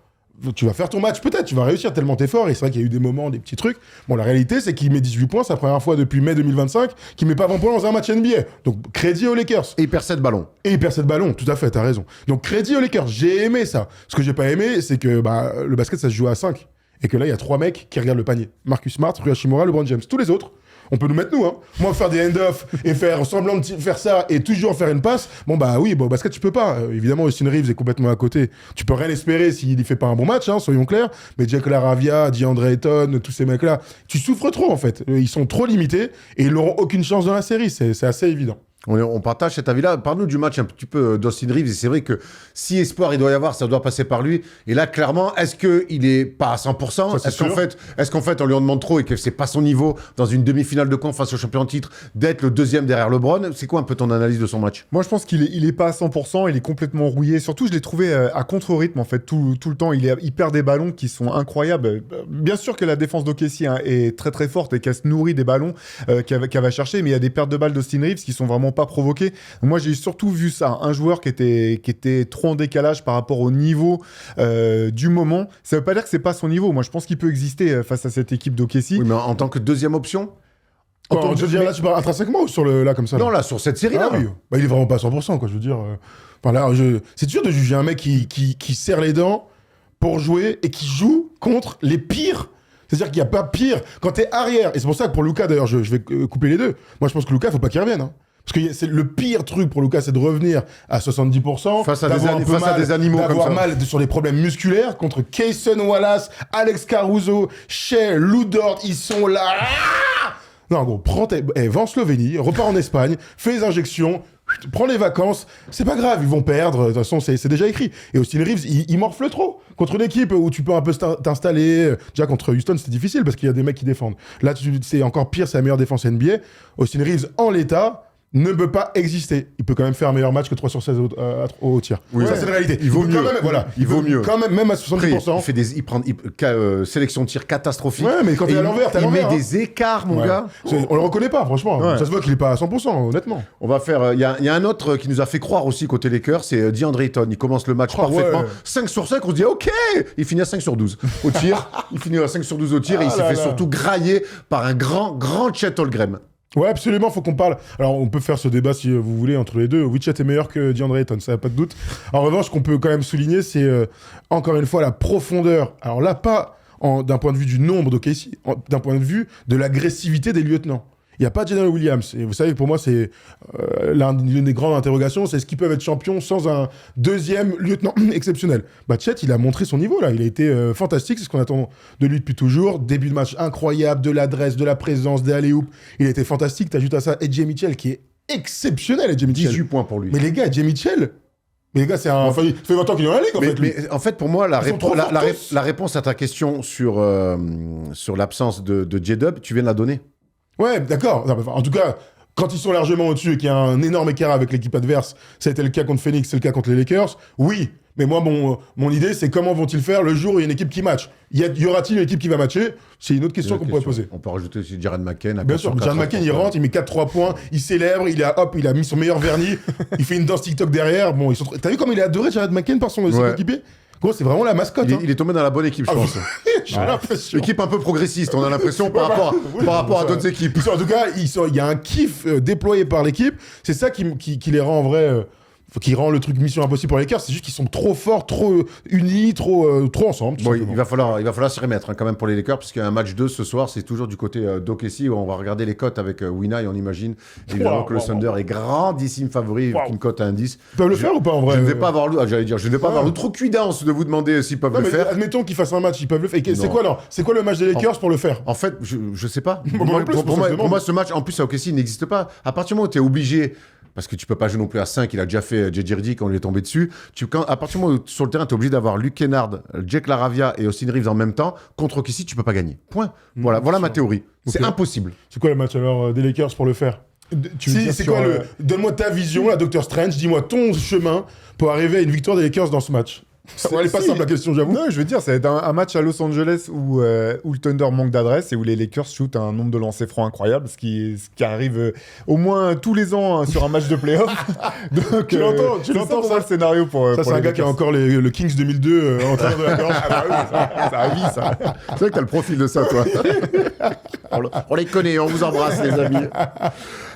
[SPEAKER 2] Tu vas faire ton match, peut-être, tu vas réussir tellement t'es fort, et c'est vrai qu'il y a eu des moments, des petits trucs. Bon, la réalité, c'est qu'il met 18 points, c'est la première fois depuis mai 2025 qu'il met pas 20 points dans un match NBA. Donc, crédit aux Lakers.
[SPEAKER 1] Et il perd 7 ballons.
[SPEAKER 2] Et il perd 7 ballons, tout à fait, t'as raison. Donc, crédit aux Lakers, j'ai aimé ça. Ce que j'ai pas aimé, c'est que le basket, ça se joue à 5. Et que là, il y a 3 mecs qui regardent le panier. Marcus Smart, Rui Hachimura, LeBron James. Tous les autres, on peut nous mettre nous, hein. Moi, faire des end-off et faire semblant de faire ça et toujours faire une passe, bon, au basket, tu peux pas. Évidemment, Austin Reeves est complètement à côté. Tu peux rien espérer s'il fait pas un bon match, hein, soyons clairs. Mais Jack Laravia, DeAndre Ayton, tous ces mecs-là, tu souffres trop, en fait. Ils sont trop limités et ils n'auront aucune chance dans la série. C'est assez évident.
[SPEAKER 1] On partage cet avis-là. Parle-nous du match un petit peu d'Austin Reeves. Et c'est vrai que si espoir il doit y avoir, ça doit passer par lui. Et là, clairement, est-ce qu'il est pas à 100% ?
[SPEAKER 2] Ça, c'est
[SPEAKER 1] Est-ce qu'en fait, on lui en demande trop et que c'est pas son niveau dans une demi-finale de conf face au champion en titre d'être le deuxième derrière LeBron ? C'est quoi un peu ton analyse de son match ?
[SPEAKER 3] Moi, je pense qu'il est pas à 100%, il est complètement rouillé. Surtout, je l'ai trouvé à contre-rythme, en fait, tout le temps. Il perd des ballons qui sont incroyables. Bien sûr que la défense d'OKC est très très forte et qu'elle se nourrit des ballons qu'elle va chercher, mais il y a des pertes de balles d'Austin Reeves qui sont vraiment pas provoquées. Moi, j'ai surtout vu ça. Un joueur qui était trop en décalage par rapport au niveau du moment. Ça veut pas dire que c'est pas son niveau. Moi, je pense qu'il peut exister face à cette équipe d'OKC.
[SPEAKER 1] Oui, mais en tant que deuxième option ?
[SPEAKER 2] Je veux dire, là, tu parles intrinsèquement ou sur là, comme ça là
[SPEAKER 1] Non, là, sur cette série-là.
[SPEAKER 2] Ah oui. Il est vraiment pas à 100%, quoi, je veux dire. C'est dur de juger un mec qui serre les dents pour jouer et qui joue contre les pires. C'est-à-dire qu'il n'y a pas pire quand t'es arrière. Et c'est pour ça que pour Lucas, d'ailleurs, je vais couper les deux. Moi, je pense que Lucas, faut pas qu'il revienne. Hein. Parce que c'est le pire truc pour Lucas, c'est de revenir à 70%.
[SPEAKER 1] Face à des animaux comme ça.
[SPEAKER 2] D'avoir mal sur des problèmes musculaires contre Kayson Wallace, Alex Caruso, Shea, Lou Dort, ils sont là. Non, gros, va en Slovénie, repars en Espagne, fais les injections, prends les vacances, c'est pas grave, ils vont perdre, de toute façon, c'est déjà écrit. Et Austin Reeves, il morfle trop. Contre une équipe où tu peux un peu t'installer, déjà contre Houston, c'était difficile parce qu'il y a des mecs qui défendent. Là, c'est encore pire, c'est la meilleure défense NBA. Austin Reeves, en l'état, ne peut pas exister. Il peut quand même faire un meilleur match que 3 sur 16 au tir.
[SPEAKER 1] Oui,
[SPEAKER 2] ça, c'est la réalité.
[SPEAKER 1] Il vaut mieux.
[SPEAKER 2] Il vaut mieux. Quand même à 70%.
[SPEAKER 1] Après, il prend sélection de tir catastrophique.
[SPEAKER 2] Ouais, mais quand t'es à l'envers,
[SPEAKER 1] il met des écarts, mon gars.
[SPEAKER 2] On le reconnaît pas, franchement.
[SPEAKER 3] Ouais.
[SPEAKER 2] Ça se voit qu'il est pas à 100%, honnêtement.
[SPEAKER 1] On va faire. Il y a un autre qui nous a fait croire aussi côté Lakers, c'est DeAndre Ayton. Il commence le match parfaitement.
[SPEAKER 2] Ouais.
[SPEAKER 1] 5 sur 5, on se dit OK. Il finit à 5 sur 12 au tir. Il finit à 5 sur 12 au tir et il s'est fait surtout grailler par un grand Chet Holmgren.
[SPEAKER 2] Ouais, absolument, faut qu'on parle. Alors, on peut faire ce débat si vous voulez entre les deux. Chet est meilleur que DeAndre Ayton, ça n'a pas de doute. En revanche, ce qu'on peut quand même souligner, c'est encore une fois la profondeur. Alors là, pas d'un point de vue du nombre de Casey, d'un point de vue de l'agressivité des lieutenants. Il n'y a pas Jalen Williams. Et vous savez, pour moi, c'est l'une des grandes interrogations, c'est est-ce qu'ils peuvent être champions sans un deuxième lieutenant exceptionnel. Chet, il a montré son niveau, là. Il a été fantastique, c'est ce qu'on attend de lui depuis toujours. Début de match incroyable, de l'adresse, de la présence, des alley-oops. Il a été fantastique. T'ajoutes à ça AJ Mitchell, qui est exceptionnel, AJ Mitchell.
[SPEAKER 1] 18 points pour lui.
[SPEAKER 2] Mais les gars, AJ Mitchell... Mais les gars, ça fait 20 ans qu'il est dans la ligue, en fait.
[SPEAKER 1] Mais en fait, pour moi, la réponse à ta question sur l'absence de J-Dub, tu viens de la donner.
[SPEAKER 2] Ouais, d'accord. En tout cas, quand ils sont largement au-dessus et qu'il y a un énorme écart avec l'équipe adverse, ça a été le cas contre Phoenix, c'est le cas contre les Lakers, oui. Mais moi, mon idée, c'est comment vont-ils faire le jour où il y a une équipe qui match. Y aura-t-il une équipe qui va matcher? C'est une autre question qu'on pourrait poser.
[SPEAKER 1] On peut rajouter aussi Jaren McCain.
[SPEAKER 2] Bien sûr, Jaren McCain, il rentre, il met 4-3 points, il célèbre, il a mis son meilleur vernis, il fait une danse TikTok derrière. Bon, t'as vu comme il est adoré, Jaren McCain, par son équipier? Gros, c'est vraiment la mascotte.
[SPEAKER 1] Il est tombé dans la bonne équipe, je pense.
[SPEAKER 2] J'ai l'impression.
[SPEAKER 1] Équipe un peu progressiste, on a l'impression, par rapport à d'autres équipes.
[SPEAKER 2] En tout cas, il y a un kiff déployé par l'équipe. C'est ça qui les rend en vrai... qui rend le truc mission impossible pour les Lakers, c'est juste qu'ils sont trop forts, trop unis, trop ensemble.
[SPEAKER 1] Bon, il va falloir s'y remettre quand même pour les Lakers, puisqu'il y a un match 2 ce soir, c'est toujours du côté d'OKC, où on va regarder les cotes avec Wina, et on imagine évidemment que le Thunder est grandissime favori, avec une cote à 1,10.
[SPEAKER 2] Ils peuvent le faire ou pas en vrai?
[SPEAKER 1] Je ne vais pas avoir l'outrecuidance de vous demander s'ils peuvent le faire.
[SPEAKER 2] Admettons qu'ils fassent un match, ils peuvent le faire. C'est quoi le match des Lakers pour le faire?
[SPEAKER 1] En fait, je sais pas.
[SPEAKER 2] Pour
[SPEAKER 1] moi, ce match, en plus à OKC, il n'existe pas. À partir du moment où tu es obligé... Parce que tu peux pas jouer non plus à 5, il a déjà fait JJ Redick quand on lui est tombé dessus. À partir du moment où sur le terrain, tu es obligé d'avoir Luke Kennard, Jack LaRavia et Austin Reeves en même temps, contre OKC, tu peux pas gagner. Point. Voilà ma théorie. C'est impossible.
[SPEAKER 2] C'est quoi le match alors des Lakers pour le faire? Donne-moi ta vision, la Dr Strange, dis-moi ton chemin pour arriver à une victoire des Lakers dans ce match. Elle est pas simple la question, j'avoue.
[SPEAKER 3] Non, je veux dire, c'est un match à Los Angeles où le Thunder manque d'adresse et où les Lakers shootent un nombre de lancers francs incroyable, ce qui arrive au moins tous les ans sur un match de playoff. Donc, tu l'entends ça le scénario pour.
[SPEAKER 2] Ça, c'est un gars qui a encore le Kings 2002 en train de la gorge.
[SPEAKER 3] Ah bah oui, ça a vie, ça.
[SPEAKER 1] C'est vrai que t'as le profil de ça, toi. On les connaît, on vous embrasse, les amis.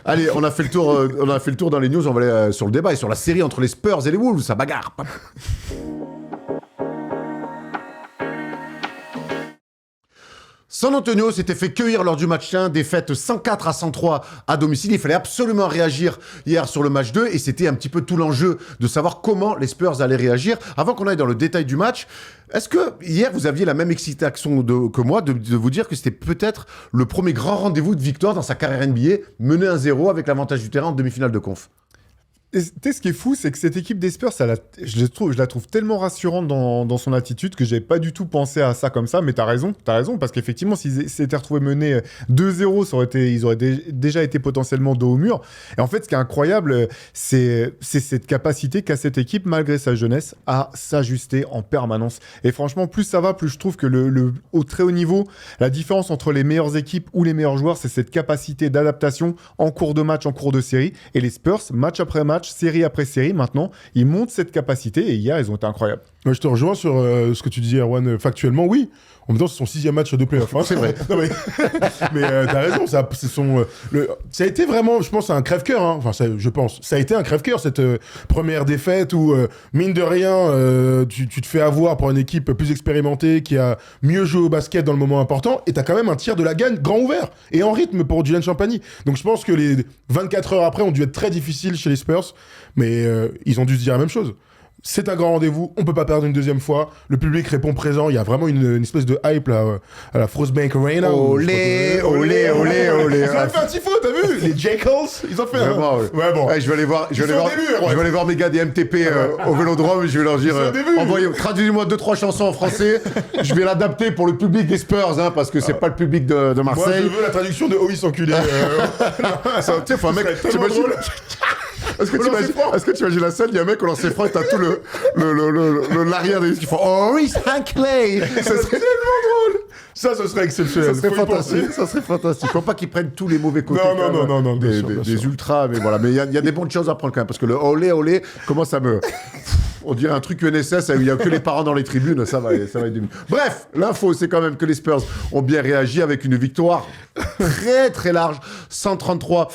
[SPEAKER 1] Allez, on a fait le tour dans les news, on va aller sur le débat et sur la série entre les Spurs et les Wolves, ça bagarre. San Antonio s'était fait cueillir lors du match 1, défaite 104-103 à domicile. Il fallait absolument réagir hier sur le match 2 et c'était un petit peu tout l'enjeu de savoir comment les Spurs allaient réagir. Avant qu'on aille dans le détail du match, est-ce que hier vous aviez la même excitation que moi de vous dire que c'était peut-être le premier grand rendez-vous de victoire dans sa carrière NBA, mené 1-0 avec l'avantage du terrain en demi-finale de conf?
[SPEAKER 3] Tu sais, ce qui est fou, c'est que cette équipe des Spurs, je la trouve tellement rassurante dans son attitude que j'avais pas du tout pensé à ça comme ça. Mais t'as raison, parce qu'effectivement, s'ils s'étaient retrouvés menés 2-0, ils auraient déjà été potentiellement dos au mur. Et en fait, ce qui est incroyable, c'est cette capacité qu'a cette équipe, malgré sa jeunesse, à s'ajuster en permanence. Et franchement, plus ça va, plus je trouve que au très haut niveau, la différence entre les meilleures équipes ou les meilleurs joueurs, c'est cette capacité d'adaptation en cours de match, en cours de série. Et les Spurs, match après match, série après série, maintenant, ils montent cette capacité et hier, ils ont été incroyables.
[SPEAKER 2] Ouais, je te rejoins sur ce que tu disais, Erwan. Factuellement, oui. En même temps, c'est son 6e match de play-off. Hein.
[SPEAKER 1] C'est vrai.
[SPEAKER 2] Non, mais t'as raison. Ça a été vraiment, je pense, un crève-cœur. Hein. Enfin, je pense. Ça a été un crève-cœur, cette première défaite où, mine de rien, tu te fais avoir par une équipe plus expérimentée qui a mieux joué au basket dans le moment important. Et t'as quand même un tir de la gagne grand ouvert et en rythme pour Dylan Champagny. Donc, je pense que les 24 heures après ont dû être très difficiles chez les Spurs. Mais ils ont dû se dire la même chose. C'est un grand rendez-vous, on peut pas perdre une deuxième fois. Le public répond présent, il y a vraiment une espèce de hype là, à la Frostbank Arena.
[SPEAKER 1] Olé, olé, olé, olé.
[SPEAKER 2] Ils ont fait un tifo, t'as vu? Les Jackals, ils ont fait
[SPEAKER 1] Vraiment, ouais.
[SPEAKER 2] Ouais, bon.
[SPEAKER 1] Ouais, je vais aller voir, je vais aller voir mes gars des MTP au Vélodrome, je vais leur dire, traduisez-moi 2-3 chansons en français, je vais l'adapter pour le public des Spurs, hein, parce que c'est pas le public de Marseille.
[SPEAKER 2] Moi, je veux la traduction de OIS enculé.
[SPEAKER 1] Tu sais, faut un mec, t'imagines... Est-ce que tu imagines la scène, il y a un mec au lancer franc et t'as tout l'arrière des qui font Oh, it's Hankley.
[SPEAKER 2] Ça serait tellement drôle. Ça, ce serait exceptionnel.
[SPEAKER 1] Ça serait fantastique. Ça serait fantastique. Faut pas qu'ils prennent tous les mauvais côtés.
[SPEAKER 2] Non,
[SPEAKER 1] des ultras, mais voilà. Mais il y a des bonnes choses à prendre quand même, parce que le olé, comment ça me... On dirait un truc UNSS, il n'y a que les parents dans les tribunes, ça va être du... Bref, l'info, c'est quand même que les Spurs ont bien réagi avec une victoire très très large, 133-95,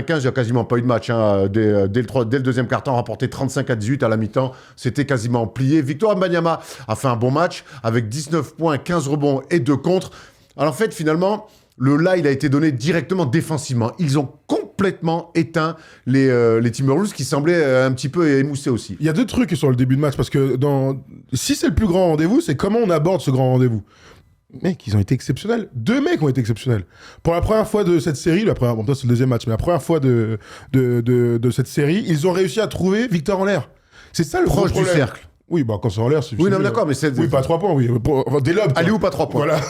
[SPEAKER 1] il n'y a quasiment pas eu de match. Hein. Dès le deuxième quart-temps, remporté 35-18 à la mi-temps, c'était quasiment plié. Victor Wembanyama a fait un bon match, avec 19 points, 15 rebonds et 2 contres. Alors en fait, finalement... il a été donné directement défensivement. Ils ont complètement éteint les Timberwolves qui semblaient un petit peu émoussés aussi.
[SPEAKER 2] Il y a 2 trucs sur le début de match, parce que si c'est le plus grand rendez-vous, c'est comment on aborde ce grand rendez-vous. Mec, ils ont été exceptionnels. 2 mecs ont été exceptionnels. Pour la première fois de cette série, bon, c'est le deuxième match, mais la première fois de cette série, ils ont réussi à trouver Victor en l'air. C'est ça le
[SPEAKER 1] proche
[SPEAKER 2] gros problème.
[SPEAKER 1] Du cercle.
[SPEAKER 2] Oui, bah quand c'est en l'air, c'est...
[SPEAKER 1] Oui, non, d'accord, mais c'est...
[SPEAKER 2] Oui, pas 3 points, oui. Enfin, des lobes.
[SPEAKER 1] Allez ou pas 3 points.
[SPEAKER 2] Voilà.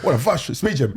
[SPEAKER 2] Oh la vache, Space Jam.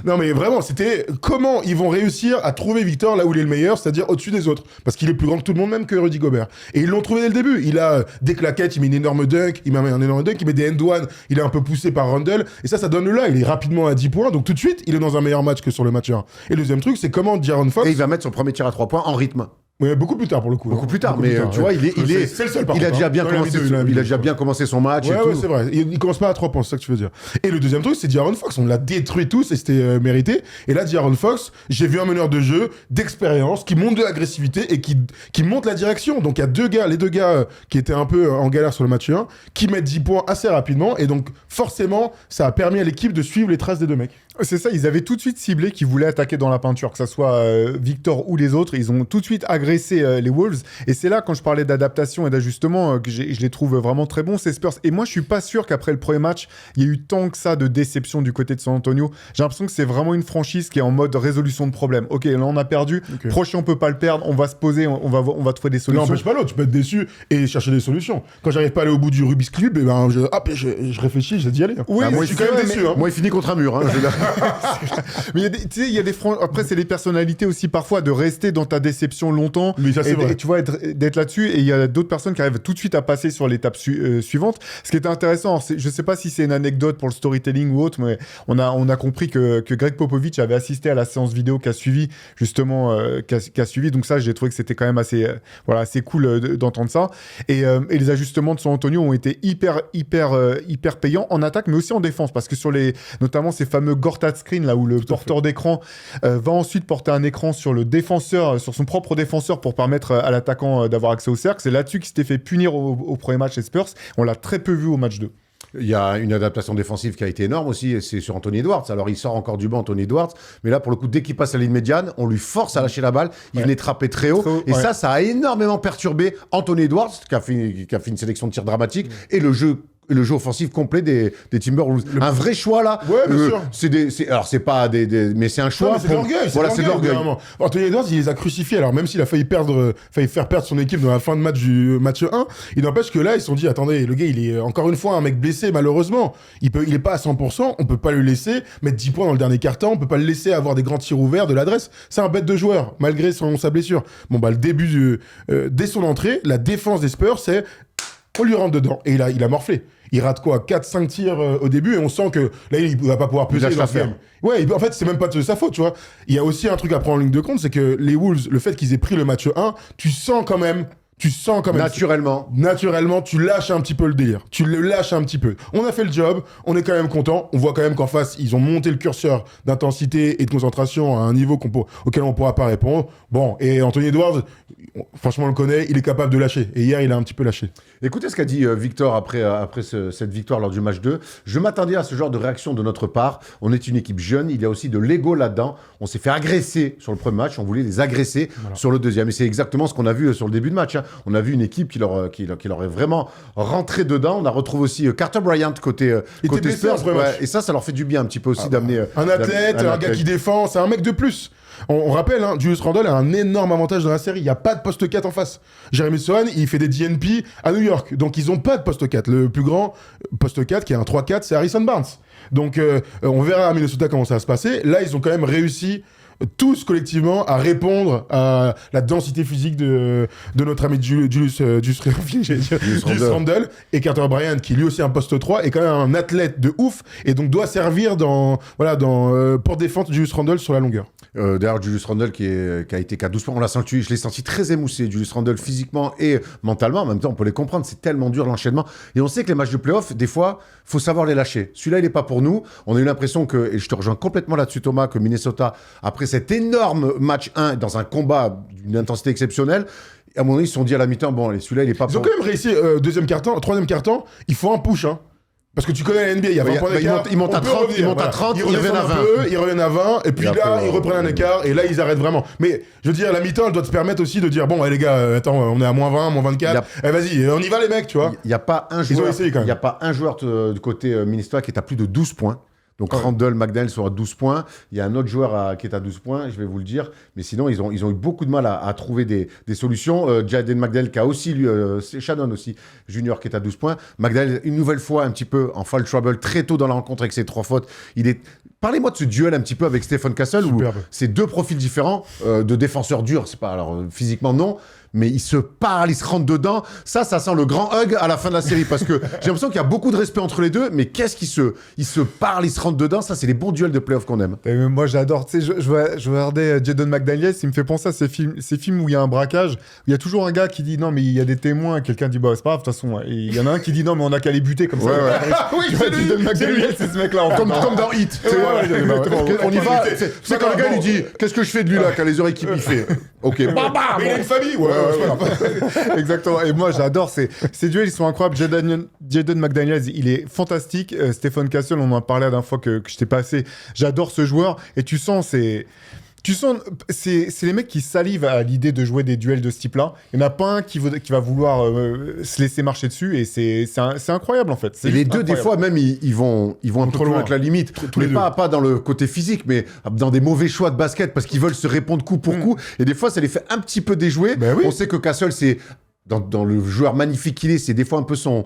[SPEAKER 2] Non, mais vraiment, c'était comment ils vont réussir à trouver Victor là où il est le meilleur, c'est-à-dire au-dessus des autres. Parce qu'il est plus grand que tout le monde, même que Rudy Gobert. Et ils l'ont trouvé dès le début. Il a des claquettes, il met une énorme dunk, il met des end-one, il est un peu poussé par Rundle. Et ça donne le là. Il est rapidement à 10 points. Donc tout de suite, il est dans un meilleur match que sur le match 1. Et le deuxième truc, c'est comment De'Aaron Fox...
[SPEAKER 1] Et il va mettre son premier tir à 3 points en rythme.
[SPEAKER 2] Ouais, beaucoup plus tard pour le coup.
[SPEAKER 1] Beaucoup plus tard, mais tu vois, c'est le seul par contre. Il a déjà bien commencé son match.
[SPEAKER 2] Ouais, c'est vrai. Il commence pas à 3 points, c'est ça que tu veux dire. Et le deuxième truc, c'est De'Aaron Fox. On l'a détruit tous et c'était mérité. Et là, De'Aaron Fox, j'ai vu un meneur de jeu, d'expérience, qui monte de l'agressivité et qui monte la direction. Donc il y a les deux gars qui étaient un peu en galère sur le match 1, qui mettent 10 points assez rapidement. Et donc, forcément, ça a permis à l'équipe de suivre les traces des 2 mecs.
[SPEAKER 3] C'est ça, ils avaient tout de suite ciblé qu'ils voulaient attaquer dans la peinture, que ça soit Victor ou les autres. Ils ont tout de suite agressé les Wolves. Et c'est là, quand je parlais d'adaptation et d'ajustement, que je les trouve vraiment très bons, ces Spurs. Et moi, je suis pas sûr qu'après le premier match, il y ait eu tant que ça de déception du côté de San Antonio. J'ai l'impression que c'est vraiment une franchise qui est en mode résolution de problème. Ok, là, on a perdu. Okay. Prochain, on peut pas le perdre. On va se poser, on va trouver des solutions.
[SPEAKER 2] Non, n'empêche pas l'autre. Tu peux être déçu et chercher des solutions. Quand j'arrive pas à aller au bout du Rubik's Cube, je réfléchis, j'ai d'y aller.
[SPEAKER 3] Oui,
[SPEAKER 2] moi, je suis quand même déçu.
[SPEAKER 1] Moi, il finit contre un mur.
[SPEAKER 3] Mais il y a des après c'est les personnalités aussi parfois de rester dans ta déception longtemps.
[SPEAKER 2] Mais ça, c'est vrai.
[SPEAKER 3] Et tu vois d'être là-dessus, et il y a d'autres personnes qui arrivent tout de suite à passer sur l'étape suivante. Ce qui était intéressant, je sais pas si c'est une anecdote pour le storytelling ou autre, mais on a compris que Greg Popovich avait assisté à la séance vidéo qui a suivi justement donc ça j'ai trouvé que c'était quand même assez cool d'entendre ça, et les ajustements de San Antonio ont été hyper payants en attaque mais aussi en défense, parce que notamment ces fameux Gortat screen là où le porteur d'écran va ensuite porter un écran sur le défenseur, sur son propre défenseur, pour permettre à l'attaquant d'avoir accès au cercle. C'est là-dessus qu'il s'était fait punir au premier match des Spurs. On l'a très peu vu au match 2.
[SPEAKER 1] Il y a une adaptation défensive qui a été énorme aussi, c'est sur Anthony Edwards. Alors il sort encore du banc, Anthony Edwards, mais là pour le coup, dès qu'il passe à la ligne médiane, on lui force à lâcher la balle, il venait trapper très haut, et ça a énormément perturbé Anthony Edwards, qui a fait une sélection de tirs dramatique, et le jeu offensif complet des Timberwolves. Un vrai choix là.
[SPEAKER 2] Ouais, bien sûr.
[SPEAKER 1] Alors c'est pas mais c'est un choix.
[SPEAKER 2] Non, mais c'est de l'orgueil. C'est de l'orgueil. Anthony Edwards, il les a crucifiés. Alors même s'il a failli faire perdre son équipe dans la fin de match du match 1, il n'empêche que là ils se sont dit attendez, le gars il est encore une fois un mec blessé malheureusement. Il est pas à 100%. On peut pas le laisser mettre 10 points dans le dernier quart-temps. On peut pas le laisser avoir des grands tirs ouverts de l'adresse. C'est un bête de joueur malgré sa blessure. Bon bah le début dès son entrée, la défense des Spurs c'est on lui rentre dedans et il a morflé. Il rate quoi 4-5 tirs au début et on sent que là il va pas pouvoir peser dans ce game. Ouais, en fait c'est même pas de sa faute, tu vois. Il y a aussi un truc à prendre en ligne de compte, c'est que les Wolves, le fait qu'ils aient pris le match 1, tu sens quand même tu sens quand même... Naturellement, tu lâches un petit peu le délire. Tu le lâches un petit peu. On a fait le job, on est quand même content. On voit quand même qu'en face, ils ont monté le curseur d'intensité et de concentration à un niveau auquel on ne pourra pas répondre. Bon, et Anthony Edwards, franchement, on le connaît, il est capable de lâcher. Et hier, il a un petit peu lâché.
[SPEAKER 1] Écoutez ce qu'a dit Victor après cette victoire lors du match 2. Je m'attendais à ce genre de réaction de notre part. On est une équipe jeune, il y a aussi de l'ego là-dedans. On s'est fait agresser sur le premier match, on voulait les agresser sur le deuxième. Et c'est exactement ce qu'on a vu sur le début de match. On a vu une équipe qui leur est vraiment rentrée dedans. On a retrouvé aussi Carter Bryant côté Spurs. Ouais, et ça leur fait du bien un petit peu aussi d'amener...
[SPEAKER 2] un athlète, un gars qui défend, c'est un mec de plus. On rappelle, Julius Randle a un énorme avantage dans la série. Il n'y a pas de poste 4 en face. Jeremy Sohan, il fait des DNP à New York. Donc, ils n'ont pas de poste 4. Le plus grand poste 4, qui est un 3-4, c'est Harrison Barnes. Donc, on verra à Minnesota comment ça va se passer. Là, ils ont quand même réussi tous collectivement à répondre à la densité physique de notre ami Julius Randle et Carter Bryant, qui lui aussi un poste 3 est quand même un athlète de ouf et donc doit servir pour défendre Julius Randle sur la longueur.
[SPEAKER 1] D'ailleurs, Julius Randle qui a été qu'à 12 points, je l'ai senti très émoussé, Julius Randle, physiquement et mentalement. En même temps, on peut les comprendre, c'est tellement dur l'enchaînement. Et on sait que les matchs de playoff, des fois, faut savoir les lâcher. Celui-là, il n'est pas pour nous. On a eu l'impression que, et je te rejoins complètement là-dessus, Thomas, que Minnesota, après cet énorme match 1 dans un combat d'une intensité exceptionnelle, à un moment donné, ils se sont dit à la mi-temps, bon, celui-là, il n'est pas pour nous.
[SPEAKER 2] Ils ont quand même réussi, troisième quart-temps, il faut un push, Parce que tu connais la NBA, il y a 20 points d'écart.
[SPEAKER 1] Ils montent à 30, ils reviennent à 20.
[SPEAKER 2] Ils reviennent à 20, et puis là, ils reprennent un écart, et là, ils arrêtent vraiment. Mais, je veux dire, la mi-temps, elle doit te permettre aussi de dire, bon, les gars, attends, on est à moins 20, moins 24, vas-y, on y va les mecs, tu vois.
[SPEAKER 1] Il n'y a pas un joueur du côté Minnesota qui est à plus de 12 points. Donc Randle, McDaniel sont à 12 points. Il y a un autre joueur qui est à 12 points, je vais vous le dire. Mais sinon, ils ont eu beaucoup de mal à trouver des solutions. Jaden McDaniel qui a aussi, lui, c'est Shannon aussi, junior, qui est à 12 points. McDaniel, une nouvelle fois, un petit peu en foul trouble, très tôt dans la rencontre avec ses 3 fautes. Parlez-moi de ce duel un petit peu avec Stephen Castle,
[SPEAKER 2] Superbe.
[SPEAKER 1] Où c'est 2 profils différents de défenseurs durs. C'est pas, alors, physiquement, non. Mais ils se parlent, ils se rentrent dedans. Ça sent le grand hug à la fin de la série. Parce que j'ai l'impression qu'il y a beaucoup de respect entre les deux. Mais qu'est-ce qu'ils se parlent, ils se rentrent dedans. Ça, c'est les bons duels de playoff qu'on aime.
[SPEAKER 3] Et moi, j'adore. Tu sais, je regardais Jaden McDaniels. Il me fait penser à ces films où il y a un braquage. Où il y a toujours un gars qui dit non, mais il y a des témoins. Quelqu'un dit bah, c'est pas grave, de toute façon. Et il y en a un qui dit non, mais on a qu'à les buter comme ça.
[SPEAKER 2] Oui, c'est lui.
[SPEAKER 3] Jaden McDaniels, c'est ce mec-là.
[SPEAKER 1] Comme dans Hit. On y va. C'est quand le gars lui dit qu'est-ce que je fais de lui là, quand les oreilles qui piffent. Ok.
[SPEAKER 2] Mais il a une famille.
[SPEAKER 3] Exactement. Et moi, j'adore ces duels, ils sont incroyables. Jaden McDaniels, il est fantastique. Stephen Castle, on en a parlé la dernière fois que je t'ai passé. J'adore ce joueur. Et tu sens, c'est les mecs qui salivent à l'idée de jouer des duels de ce type-là. Il n'y en a pas un qui va vouloir se laisser marcher dessus. Et c'est incroyable, en fait.
[SPEAKER 1] Et les deux, des fois, même, ils vont un peu trop loin avec la limite. Mais pas dans le côté physique, mais dans des mauvais choix de basket, parce qu'ils veulent se répondre coup pour coup. Et des fois, ça les fait un petit peu déjouer. On sait que Castle, c'est... Dans le joueur magnifique qu'il est, c'est des fois un peu son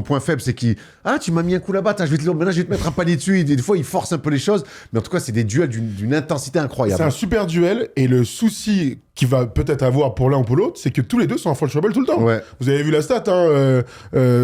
[SPEAKER 1] point faible, c'est qu'il tu m'as mis un coup là-bas, maintenant je vais te mettre un panier dessus. Et des fois, il force un peu les choses, mais en tout cas, c'est des duels d'une intensité incroyable.
[SPEAKER 2] C'est un super duel, et le souci qu'il va peut-être avoir pour l'un ou pour l'autre, c'est que tous les deux sont en foul trouble tout le temps.
[SPEAKER 1] Ouais.
[SPEAKER 2] Vous avez vu la stat,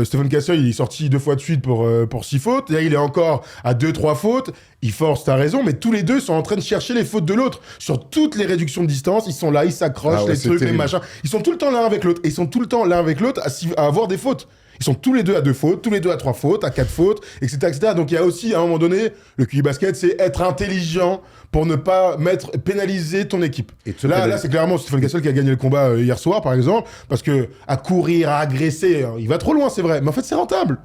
[SPEAKER 2] Stephen Castle, il est sorti 2 fois de suite pour 6 fautes. Là, il est encore à 2-3 fautes. Il force, t'as raison, mais tous les deux sont en train de chercher les fautes de l'autre. Sur toutes les réductions de distance, ils sont là, ils s'accrochent, les trucs, les machins. Ils sont tout le temps l'un avec l'autre. Et ils sont tout le temps l'un avec l'autre à avoir des fautes. Ils sont tous les deux à 2 fautes, tous les deux à 3 fautes, à 4 fautes, etc., etc. Donc il y a aussi, à un moment donné, le QI basket, c'est être intelligent pour ne pas pénaliser ton équipe. Et là, c'est clairement Stephen Castle qui a gagné le combat hier soir, par exemple, parce que à courir, à agresser, il va trop loin, c'est vrai. Mais en fait, c'est rentable.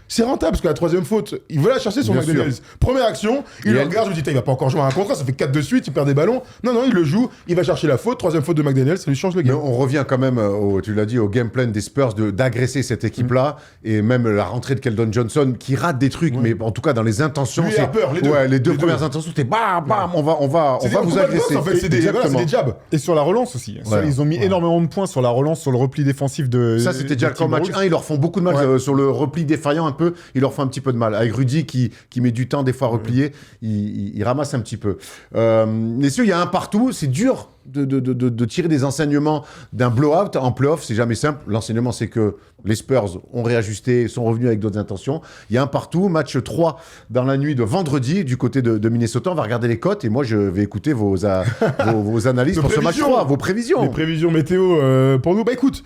[SPEAKER 2] C'est rentable parce que la 3e faute, il veut la chercher sur McDaniels. Première action, il le regarde, je me dis, il va pas encore jouer à un contrat, ça fait 4 de suite, il perd des ballons. Non, il le joue, il va chercher la faute, 3e faute de McDaniels, ça lui change le game.
[SPEAKER 1] Mais on revient quand même, tu l'as dit, au game plan des Spurs d'agresser cette équipe-là, et même la rentrée de Keldon Johnson qui rate des trucs, mais en tout cas dans les intentions.
[SPEAKER 2] Lui, il a peur,
[SPEAKER 1] les deux premières intentions, c'était bam, on va vous agresser.
[SPEAKER 2] En fait, c'est des jabs.
[SPEAKER 3] Et sur la relance aussi. Ils ont mis énormément de points sur la relance, sur le repli défensif de.
[SPEAKER 1] Ça, c'était déjà le match 1, ils leur font beaucoup de mal sur le repli défaillant un peu, ils leur font un petit peu de mal. Avec Rudy qui met du temps des fois à replier, il ramasse un petit peu. Messieurs, il y a un partout, c'est dur de tirer des enseignements d'un blowout en playoff, c'est jamais simple. L'enseignement, c'est que les Spurs ont réajusté, sont revenus avec d'autres intentions. Il y a un partout, match 3 dans la nuit de vendredi du côté de Minnesota. On va regarder les cotes et moi, je vais écouter vos analyses pour ce match 3, vos prévisions.
[SPEAKER 2] Les prévisions météo pour nous. Bah écoute,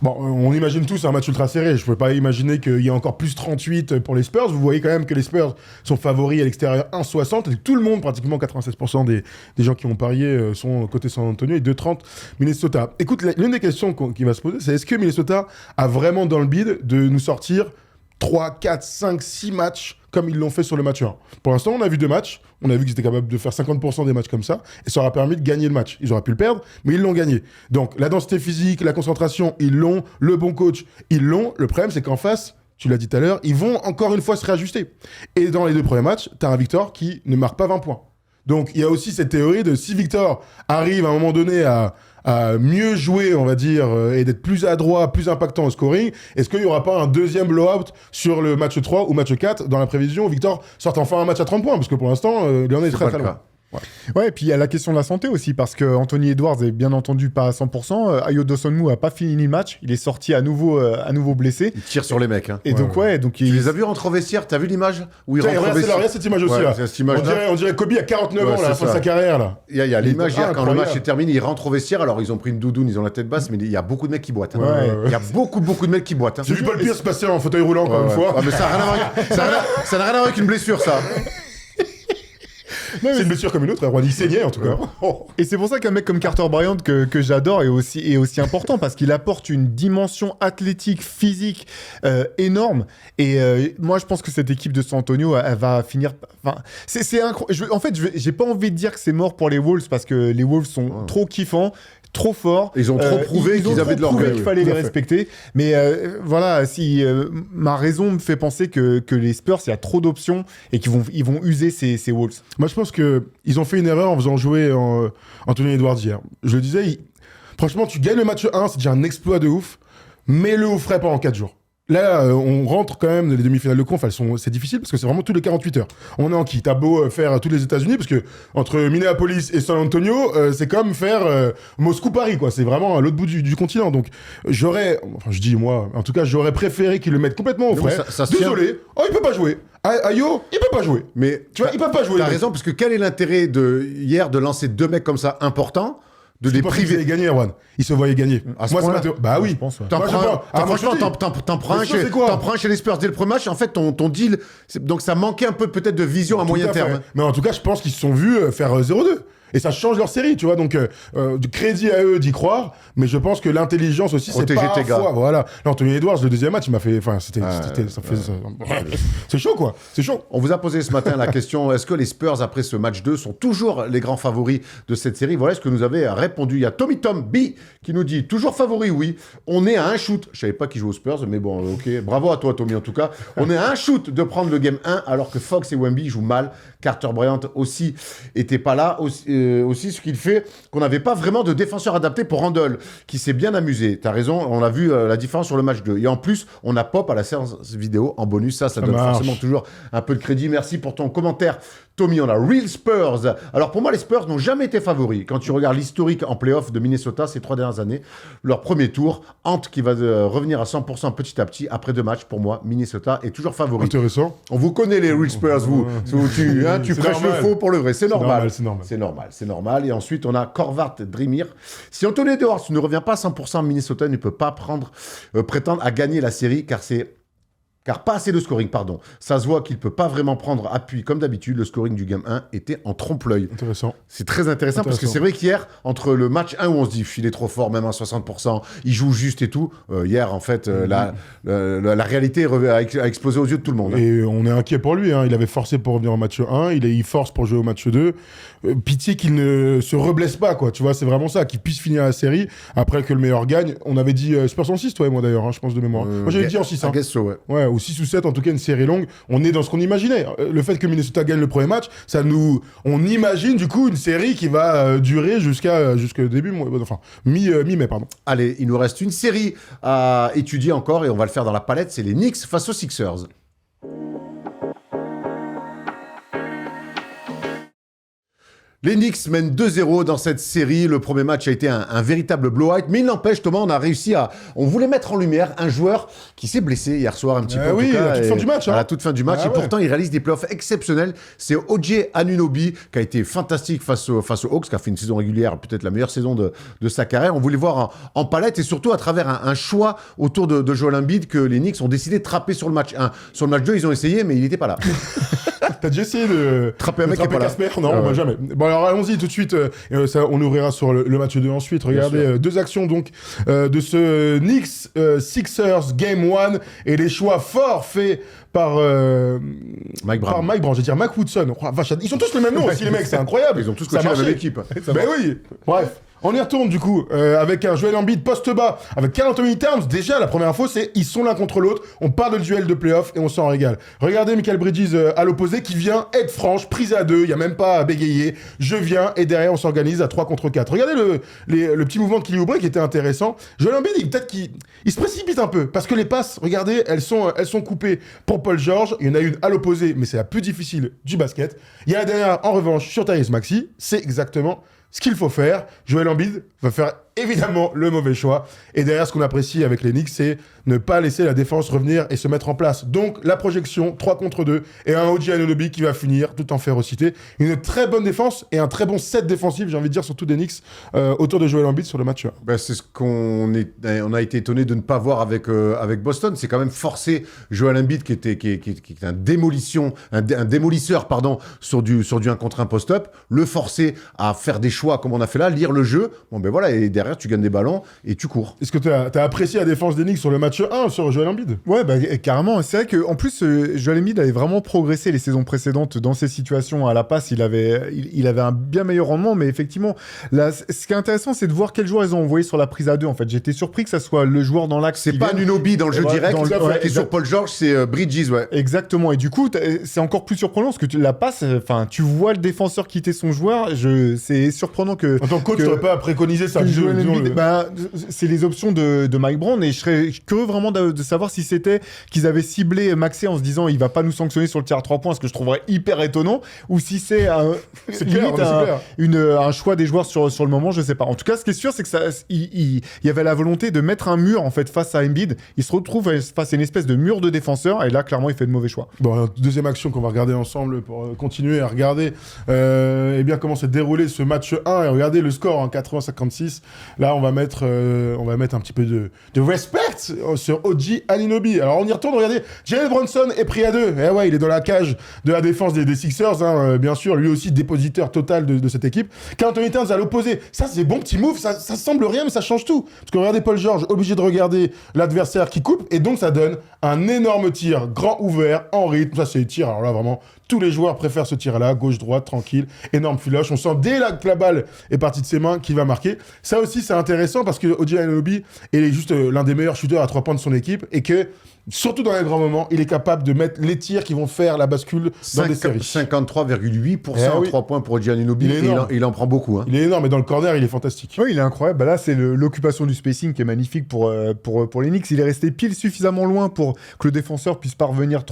[SPEAKER 2] bon, on imagine tous un match ultra serré. Je ne peux pas imaginer qu'il y ait encore plus 38 pour les Spurs. Vous voyez quand même que les Spurs sont favoris à l'extérieur 1,60. Et tout le monde, pratiquement 96% des gens qui ont parié sont côté San Antonio et 2,30 Minnesota. Écoute, l'une des questions qui va se poser, c'est est-ce que Minnesota a vraiment dans le bid de nous sortir 3, 4, 5, 6 matchs comme ils l'ont fait sur le match 1. Pour l'instant, on a vu 2 matchs. On a vu qu'ils étaient capables de faire 50% des matchs comme ça. Et ça aura permis de gagner le match. Ils auraient pu le perdre, mais ils l'ont gagné. Donc, la densité physique, la concentration, ils l'ont. Le bon coach, ils l'ont. Le problème, c'est qu'en face, tu l'as dit tout à l'heure, ils vont encore une fois se réajuster. Et dans les 2 premiers matchs, tu as un Victor qui ne marque pas 20 points. Donc, il y a aussi cette théorie de si Victor arrive à un moment donné à mieux jouer, on va dire, et d'être plus adroit, plus impactant au scoring, est-ce qu'il n'y aura pas un deuxième blowout sur le match 3 ou match 4 dans la prévision où Victor sorte enfin un match à 30 points? Parce que pour l'instant, il en est très très loin.
[SPEAKER 3] Ouais, et puis il y a la question de la santé aussi, parce que Anthony Edwards est bien entendu pas à 100%. Ayo Dosunmu a pas fini le match, il est sorti à nouveau blessé.
[SPEAKER 1] Il tire sur les mecs. Hein.
[SPEAKER 3] Et donc,
[SPEAKER 1] tu les as vus rentrer au vestiaire? T'as vu l'image où il rentre au vestiaire?
[SPEAKER 2] Regarde cette image aussi. Là.
[SPEAKER 1] Cette image
[SPEAKER 2] on dirait Kobe à 49 ans, là, à la fin de sa carrière. Là.
[SPEAKER 1] Il y a l'image hier, quand le match est terminé, il rentre au vestiaire. Alors, ils ont pris une doudoune, ils ont la tête basse, mais il y a beaucoup de mecs qui boitent. Hein. Il y a beaucoup de mecs qui boitent. Hein.
[SPEAKER 2] J'ai vu Paul Pierce passer en fauteuil roulant, encore une fois.
[SPEAKER 1] Mais ça n'a rien à voir avec une blessure, ça.
[SPEAKER 2] C'est une blessure comme une autre, il saignait en tout cas.
[SPEAKER 3] Et c'est pour ça qu'un mec comme Carter Bryant que j'adore est aussi important, parce qu'il apporte une dimension athlétique, physique énorme. Et moi, je pense que cette équipe de San Antonio, elle va finir... Enfin, c'est incroyable. En fait, j'ai pas envie de dire que c'est mort pour les Wolves, parce que les Wolves sont trop kiffants, trop forts.
[SPEAKER 1] Ils ont trop prouvé qu'ils avaient de l'orgueil.
[SPEAKER 3] Il fallait les respecter. Mais voilà, si ma raison me fait penser que les Spurs, il y a trop d'options et qu'ils vont user ces Wolves.
[SPEAKER 2] Moi, je pense qu'ils ont fait une erreur en faisant jouer Anthony Edwards hier. Je le disais, franchement, tu gagnes le match 1, c'est déjà un exploit de ouf. Mets-le au frais pendant 4 jours. Là, on rentre quand même, les demi-finales de conf, c'est difficile parce que c'est vraiment tous les 48 heures. On est en qui? T'as beau faire tous les États-Unis, parce que entre Minneapolis et San Antonio, c'est comme faire Moscou-Paris, quoi. C'est vraiment à l'autre bout du continent. Donc, j'aurais préféré qu'ils le mettent complètement au frais. Désolé. Oh, il peut pas jouer. Ayo, il peut pas jouer.
[SPEAKER 1] Mais
[SPEAKER 2] tu vois, il peut pas jouer.
[SPEAKER 1] T'as raison, parce que quel est l'intérêt hier de lancer 2 mecs comme ça importants? De les priver.
[SPEAKER 2] Ils gagner, Erwan. Ils se voyaient gagner.
[SPEAKER 1] Moi,
[SPEAKER 2] bah oui.
[SPEAKER 1] Franchement, t'en prends un chez les Spurs dès le premier match. En fait, ton deal, donc ça manquait un peu peut-être de vision à moyen terme.
[SPEAKER 2] Mais en tout cas, je pense qu'ils se sont vus faire 0-2. Et ça change leur série, tu vois. Donc, du crédit à eux d'y croire. Mais je pense que l'intelligence aussi, c'est parfois... Voilà. Anthony Edwards, le deuxième match, il m'a fait... Enfin, c'est chaud, quoi. C'est chaud.
[SPEAKER 1] On vous a posé ce matin la question, est-ce que les Spurs, après ce match 2, sont toujours les grands favoris de cette série? Voilà ce que nous avez répondu. Il y a Tommy Tom B qui nous dit, toujours favori, oui. On est à un shoot. Je savais pas qui joue aux Spurs, mais bon, ok. Bravo à toi, Tommy, en tout cas. On est à un shoot de prendre le game 1, alors que Fox et Wemby jouent mal. Carter Bryant aussi était pas là. Aussi ce qu'il fait qu'on n'avait pas vraiment de défenseur adapté pour Randle, qui s'est bien amusé. T'as raison, on a vu la différence sur le match 2. Et en plus, on a Pop à la séance vidéo en bonus. Ça donne forcément toujours un peu de crédit. Merci pour ton commentaire, Tommy. On a Real Spurs. Alors pour moi, les Spurs n'ont jamais été favoris. Quand tu regardes l'historique en play-off de Minnesota ces 3 dernières années, leur premier tour, Ant qui va revenir à 100% petit à petit. Après 2 matchs, pour moi, Minnesota est toujours favori.
[SPEAKER 2] Intéressant.
[SPEAKER 1] On vous connaît les Real Spurs, vous. Tu prêches le faux pour le vrai. C'est normal. C'est normal. Et ensuite, on a Korvat Dreamir. Si Anthony Edwards ne revient pas à 100%, Minnesota ne peut pas prétendre à gagner la série, car pas assez de scoring, pardon. Ça se voit qu'il ne peut pas vraiment prendre appui comme d'habitude. Le scoring du game 1 était en trompe-l'œil.
[SPEAKER 2] Intéressant.
[SPEAKER 1] C'est très intéressant parce que c'est vrai qu'hier, entre le match 1 où on se dit il est trop fort, même à 60%, il joue juste et tout, hier, en fait, la réalité a explosé aux yeux de tout le monde.
[SPEAKER 2] Et on est inquiet pour lui. Hein. Il avait forcé pour revenir au match 1, il force pour jouer au match 2. Pitié qu'il ne se reblesse pas, quoi. Tu vois, c'est vraiment ça, qu'il puisse finir la série après que le meilleur gagne. On avait dit Spurs en 6, toi et moi d'ailleurs, hein, je pense de mémoire. Moi j'avais dit en 6. Ouais, ou 6 ou 7, en tout cas une série longue. On est dans ce qu'on imaginait. Le fait que Minnesota gagne le premier match, on imagine du coup une série qui va durer jusqu'au début, enfin mi-mai, pardon.
[SPEAKER 1] Allez, il nous reste une série à étudier encore et on va le faire dans la palette, c'est les Knicks face aux Sixers. Les Knicks mènent 2-0 dans cette série. Le premier match a été un véritable blowout. Mais il n'empêche, Thomas, on a réussi à... On voulait mettre en lumière un joueur qui s'est blessé hier soir un petit peu.
[SPEAKER 2] Oui,
[SPEAKER 1] à
[SPEAKER 2] la toute fin du match.
[SPEAKER 1] À la toute fin du match.
[SPEAKER 2] Ah
[SPEAKER 1] et
[SPEAKER 2] ouais.
[SPEAKER 1] pourtant, il réalise des playoffs exceptionnels. C'est OJ Anunoby qui a été fantastique face aux Hawks, qui a fait une saison régulière, peut-être la meilleure saison de sa carrière. On voulait voir en palette et surtout à travers un choix autour de Joel Embiid que les Knicks ont décidé de trapper sur le match 1. Sur le match 2, ils ont essayé, mais il n'était pas là.
[SPEAKER 2] T'as déjà essayé de
[SPEAKER 1] Trapper un mec qui est pas là.
[SPEAKER 2] Casper? Non, moi jamais. Bon, alors allons-y tout de suite. Ça, on ouvrira sur le match 2 ensuite. Regardez, deux actions donc de ce Knicks Sixers Game 1 et les choix forts faits par
[SPEAKER 1] Mike Brown.
[SPEAKER 2] Par Mike Brown, je veux dire Mike Woodson. Oh, vache, ils sont tous le même nom aussi, les mecs, c'est incroyable.
[SPEAKER 1] Ils ont tous
[SPEAKER 2] Ça
[SPEAKER 1] coaché la même
[SPEAKER 2] marchait.
[SPEAKER 1] équipe.
[SPEAKER 2] Ben oui. Bref. On y retourne du coup, avec un Joel Embiid poste bas, avec Karl Anthony Towns. Déjà, la première info, c'est ils sont l'un contre l'autre. On parle de duel de playoff et on s'en régale. Regardez Michael Bridges à l'opposé qui vient être franche, prise à 2, il n'y a même pas à bégayer. Je viens et derrière, on s'organise à 3 contre 4. Regardez le petit mouvement de Kelly Oubre qui était intéressant. Joel Embiid, peut-être qu'il se précipite un peu parce que les passes, regardez, elles sont coupées pour Paul George. Il y en a une à l'opposé, mais c'est la plus difficile du basket. Il y a la dernière, en revanche, sur Tyrese Maxey. C'est exactement ce qu'il faut faire. Joel Embiid va faire évidemment le mauvais choix. Et derrière, ce qu'on apprécie avec les Knicks, c'est ne pas laisser la défense revenir et se mettre en place. Donc, la projection, 3 contre 2, et un OG Anunoby qui va finir, tout en férocité. Une très bonne défense et un très bon set défensif, j'ai envie de dire, surtout des Knicks, autour de Joel Embiid sur le match.
[SPEAKER 1] Ben, c'est ce on a été étonné de ne pas voir avec Boston. C'est quand même forcé Joel Embiid qui est un démolisseur sur du 1 contre 1 post-up, le forcer à faire des choix comme on a fait là, lire le jeu. Bon ben voilà, et derrière tu gagnes des ballons et tu cours.
[SPEAKER 2] Est-ce que t'as apprécié la défense des Knicks sur le match 1 sur Joel Embiid?
[SPEAKER 3] Ouais, bah, carrément. C'est vrai qu'en plus, Joel Embiid avait vraiment progressé les saisons précédentes dans ces situations. À la passe, il avait un bien meilleur rendement, mais effectivement, là, ce qui est intéressant, c'est de voir quels joueurs ils ont envoyé sur la prise à 2. En fait, j'étais surpris que ça soit le joueur dans l'axe.
[SPEAKER 1] C'est pas Anunoby dans le jeu direct, qui est sur Paul George, c'est Bridges, ouais.
[SPEAKER 3] Exactement. Et du coup, c'est encore plus surprenant parce que la passe, enfin, tu vois le défenseur quitter son joueur. C'est surprenant que.
[SPEAKER 2] En tant que coach, tu n'aurais pas préconisé ça.
[SPEAKER 3] Joel Embiid, c'est les options de Mike Brown et je serais curieux vraiment de savoir si c'était qu'ils avaient ciblé Maxey en se disant il va pas nous sanctionner sur le tir à 3 points, ce que je trouverais hyper étonnant, ou si c'est un choix des joueurs sur le moment, je sais pas. En tout cas, ce qui est sûr, c'est que il y avait la volonté de mettre un mur en fait face à Embiid. Il se retrouve face à une espèce de mur de défenseurs et là, clairement, il fait de mauvais choix.
[SPEAKER 2] Bon, deuxième action qu'on va regarder ensemble pour continuer à regarder comment s'est déroulé ce match 1 et regarder le score, 80-56. Là, on va mettre un petit peu de respect sur OG Anunoby. Alors, on y retourne, regardez, Jalen Brunson est pris à 2. Eh ouais, il est dans la cage de la défense des Sixers, bien sûr, lui aussi dépositeur total de cette équipe. Karl Anthony Towns à l'opposé. Ça, c'est bon petit move, ça semble rien, mais ça change tout. Parce que regardez Paul George, obligé de regarder l'adversaire qui coupe, et donc ça donne un énorme tir, grand ouvert, en rythme. Ça, c'est les tirs, alors là, vraiment, tous les joueurs préfèrent ce tir-là, gauche-droite, tranquille, énorme filoche. On sent dès que la balle est partie de ses mains qu'il va marquer. Ça aussi, c'est intéressant parce que OG Anunoby est juste l'un des meilleurs shooters à 3 points de son équipe et que, surtout dans les grands moments, il est capable de mettre les tirs qui vont faire la bascule dans des séries.
[SPEAKER 1] 53,8% en 3 points pour OG Anunoby. Il en prend beaucoup. Hein.
[SPEAKER 2] Il est énorme et dans le corner, il est fantastique.
[SPEAKER 3] Oui, il est incroyable. Bah là, c'est l'occupation du spacing qui est magnifique pour les Knicks. Il est resté pile suffisamment loin pour que le défenseur puisse parvenir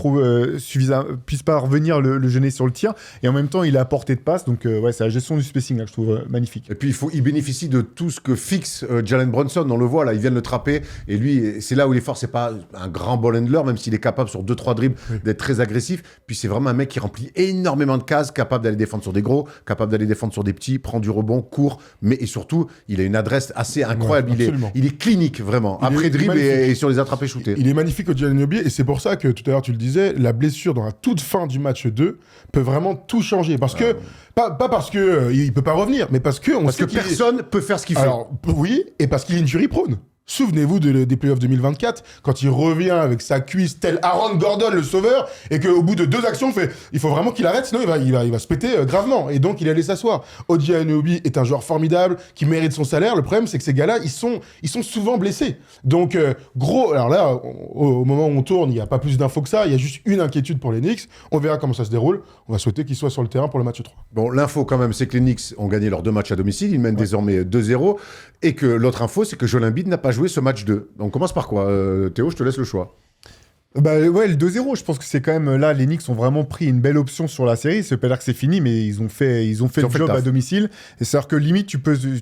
[SPEAKER 3] le gêner sur le tir. Et en même temps, il est à portée de passe. Donc, c'est la gestion du spacing là, que je trouve magnifique.
[SPEAKER 1] Et puis, il bénéficie de tout ce que fixe Jalen Brunson. On le voit là, il vient de le trapper. Et lui, c'est là où il est fort. C'est pas un grand ball handler, même s'il est capable sur 2-3 dribbles d'être très agressif. Puis c'est vraiment un mec qui remplit énormément de cases, capable d'aller défendre sur des gros, capable d'aller défendre sur des petits, prend du rebond, court, et surtout, il a une adresse assez incroyable.
[SPEAKER 2] Ouais,
[SPEAKER 1] il est clinique, vraiment. Après dribble et sur les attrapés shootés.
[SPEAKER 2] Il est magnifique au Anunoby et c'est pour ça que tout à l'heure tu le disais, la blessure dans la toute fin du match 2 peut vraiment tout changer. Parce que, pas parce que il peut pas revenir, mais parce que
[SPEAKER 1] personne peut faire ce qu'il fait.
[SPEAKER 2] Alors, oui, et parce qu'il est injury prone. Souvenez-vous des playoffs 2024, quand il revient avec sa cuisse tel Aaron Gordon, le sauveur, et qu'au bout de 2 actions, il faut vraiment qu'il arrête, sinon il va se péter gravement. Et donc, il allait s'asseoir. OG Anunoby est un joueur formidable, qui mérite son salaire. Le problème, c'est que ces gars-là, ils sont souvent blessés. Donc, alors là, au moment où on tourne, il n'y a pas plus d'infos que ça. Il y a juste une inquiétude pour les Knicks. On verra comment ça se déroule. On va souhaiter qu'ils soient sur le terrain pour le match 3.
[SPEAKER 1] Bon, l'info quand même, c'est que les Knicks ont gagné leurs 2 matchs à domicile. Ils mènent désormais 2-0. Et que l'autre info, c'est que Joel Embiid n'a pas joué ce match 2. Donc, on commence par quoi Théo, je te laisse le choix.
[SPEAKER 3] Bah ouais, le 2-0, je pense que c'est quand même là, les Knicks ont vraiment pris une belle option sur la série. Ça veut pas dire que c'est fini, mais ils ont fait le job à domicile. Et c'est-à-dire que limite,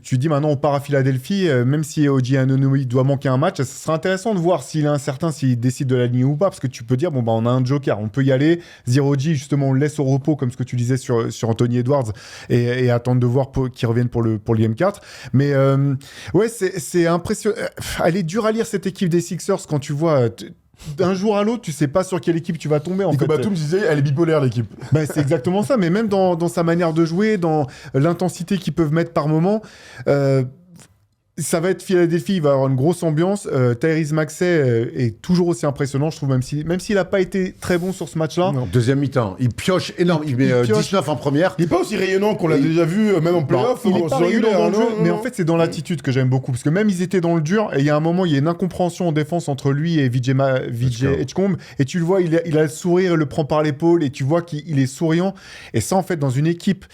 [SPEAKER 3] tu dis maintenant on part à Philadelphie, même si OG Anunoby doit manquer un match, ça serait intéressant de voir s'il est incertain, s'il décide de l'aligner ou pas, parce que tu peux dire bon bah on a un joker, on peut y aller. Zero G, justement, on le laisse au repos comme ce que tu disais sur Anthony Edwards et attendre de voir qu'il revienne pour le game 4. Mais ouais, c'est impressionnant. Elle est dure à lire cette équipe des Sixers quand tu vois. D'un jour à l'autre, tu sais pas sur quelle équipe tu vas tomber.
[SPEAKER 2] Nico Batum disait, elle est bipolaire l'équipe.
[SPEAKER 3] Bah, c'est exactement ça, mais même dans sa manière de jouer, dans l'intensité qu'ils peuvent mettre par moment, ça va être Philadelphie, il va avoir une grosse ambiance. Tyrese Maxey est toujours aussi impressionnant, je trouve, même s'il n'a pas été très bon sur ce match-là.
[SPEAKER 1] Non. Deuxième mi-temps, il pioche énorme, il met 19 en première.
[SPEAKER 2] Il n'est pas aussi rayonnant qu'on l'a déjà vu, même en play-off.
[SPEAKER 3] Il est pas rayonnant dans le jeu, mais en fait, c'est dans l'attitude que j'aime beaucoup, parce que même ils étaient dans le dur, et il y a un moment, il y a une incompréhension en défense entre lui et VJ Edgecombe, et tu le vois, il a le sourire, il le prend par l'épaule, et tu vois qu'il est souriant. Et ça, en fait, dans une équipe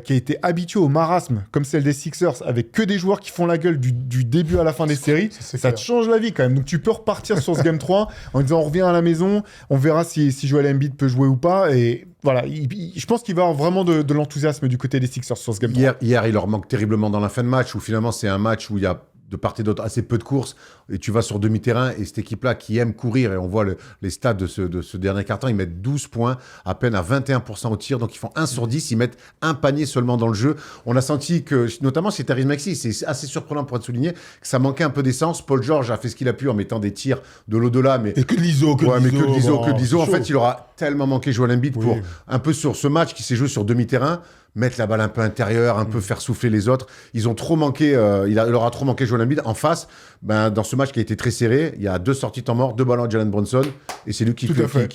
[SPEAKER 3] qui a été habitué au marasme comme celle des Sixers, avec que des joueurs qui font la gueule du début à la fin des séries, ça te change la vie quand même. Donc tu peux repartir sur ce Game 3 en disant on revient à la maison, on verra si Joel Embiid peut jouer ou pas. Et voilà, je pense qu'il va y avoir vraiment de l'enthousiasme du côté des Sixers sur ce Game 3.
[SPEAKER 1] Hier, il leur manque terriblement dans la fin de match, où finalement c'est un match où il y a de part et d'autre assez peu de courses, et tu vas sur demi-terrain, et cette équipe-là qui aime courir, et on voit les stats de ce dernier quart-temps, ils mettent 12 points, à peine à 21% au tir, donc ils font 1 sur 10, ils mettent un panier seulement dans le jeu. On a senti que, notamment chez Tyrese Maxey, c'est assez surprenant pour être souligné, que ça manquait un peu d'essence. Paul George a fait ce qu'il a pu en mettant des tirs de l'au-delà, mais...
[SPEAKER 2] Et que de l'ISO, que
[SPEAKER 1] de l'ISO. En fait, il aura tellement manqué Joel Embiid pour, un peu sur ce match qui s'est joué sur demi-terrain, mettre la balle un peu intérieure, un peu faire souffler les autres. Ils ont trop manqué, il leur a trop manqué Joel Embiid. En face, dans ce match qui a été très serré, il y a 2 sorties temps mort, 2 ballons à Jalen Brunson, et c'est lui qui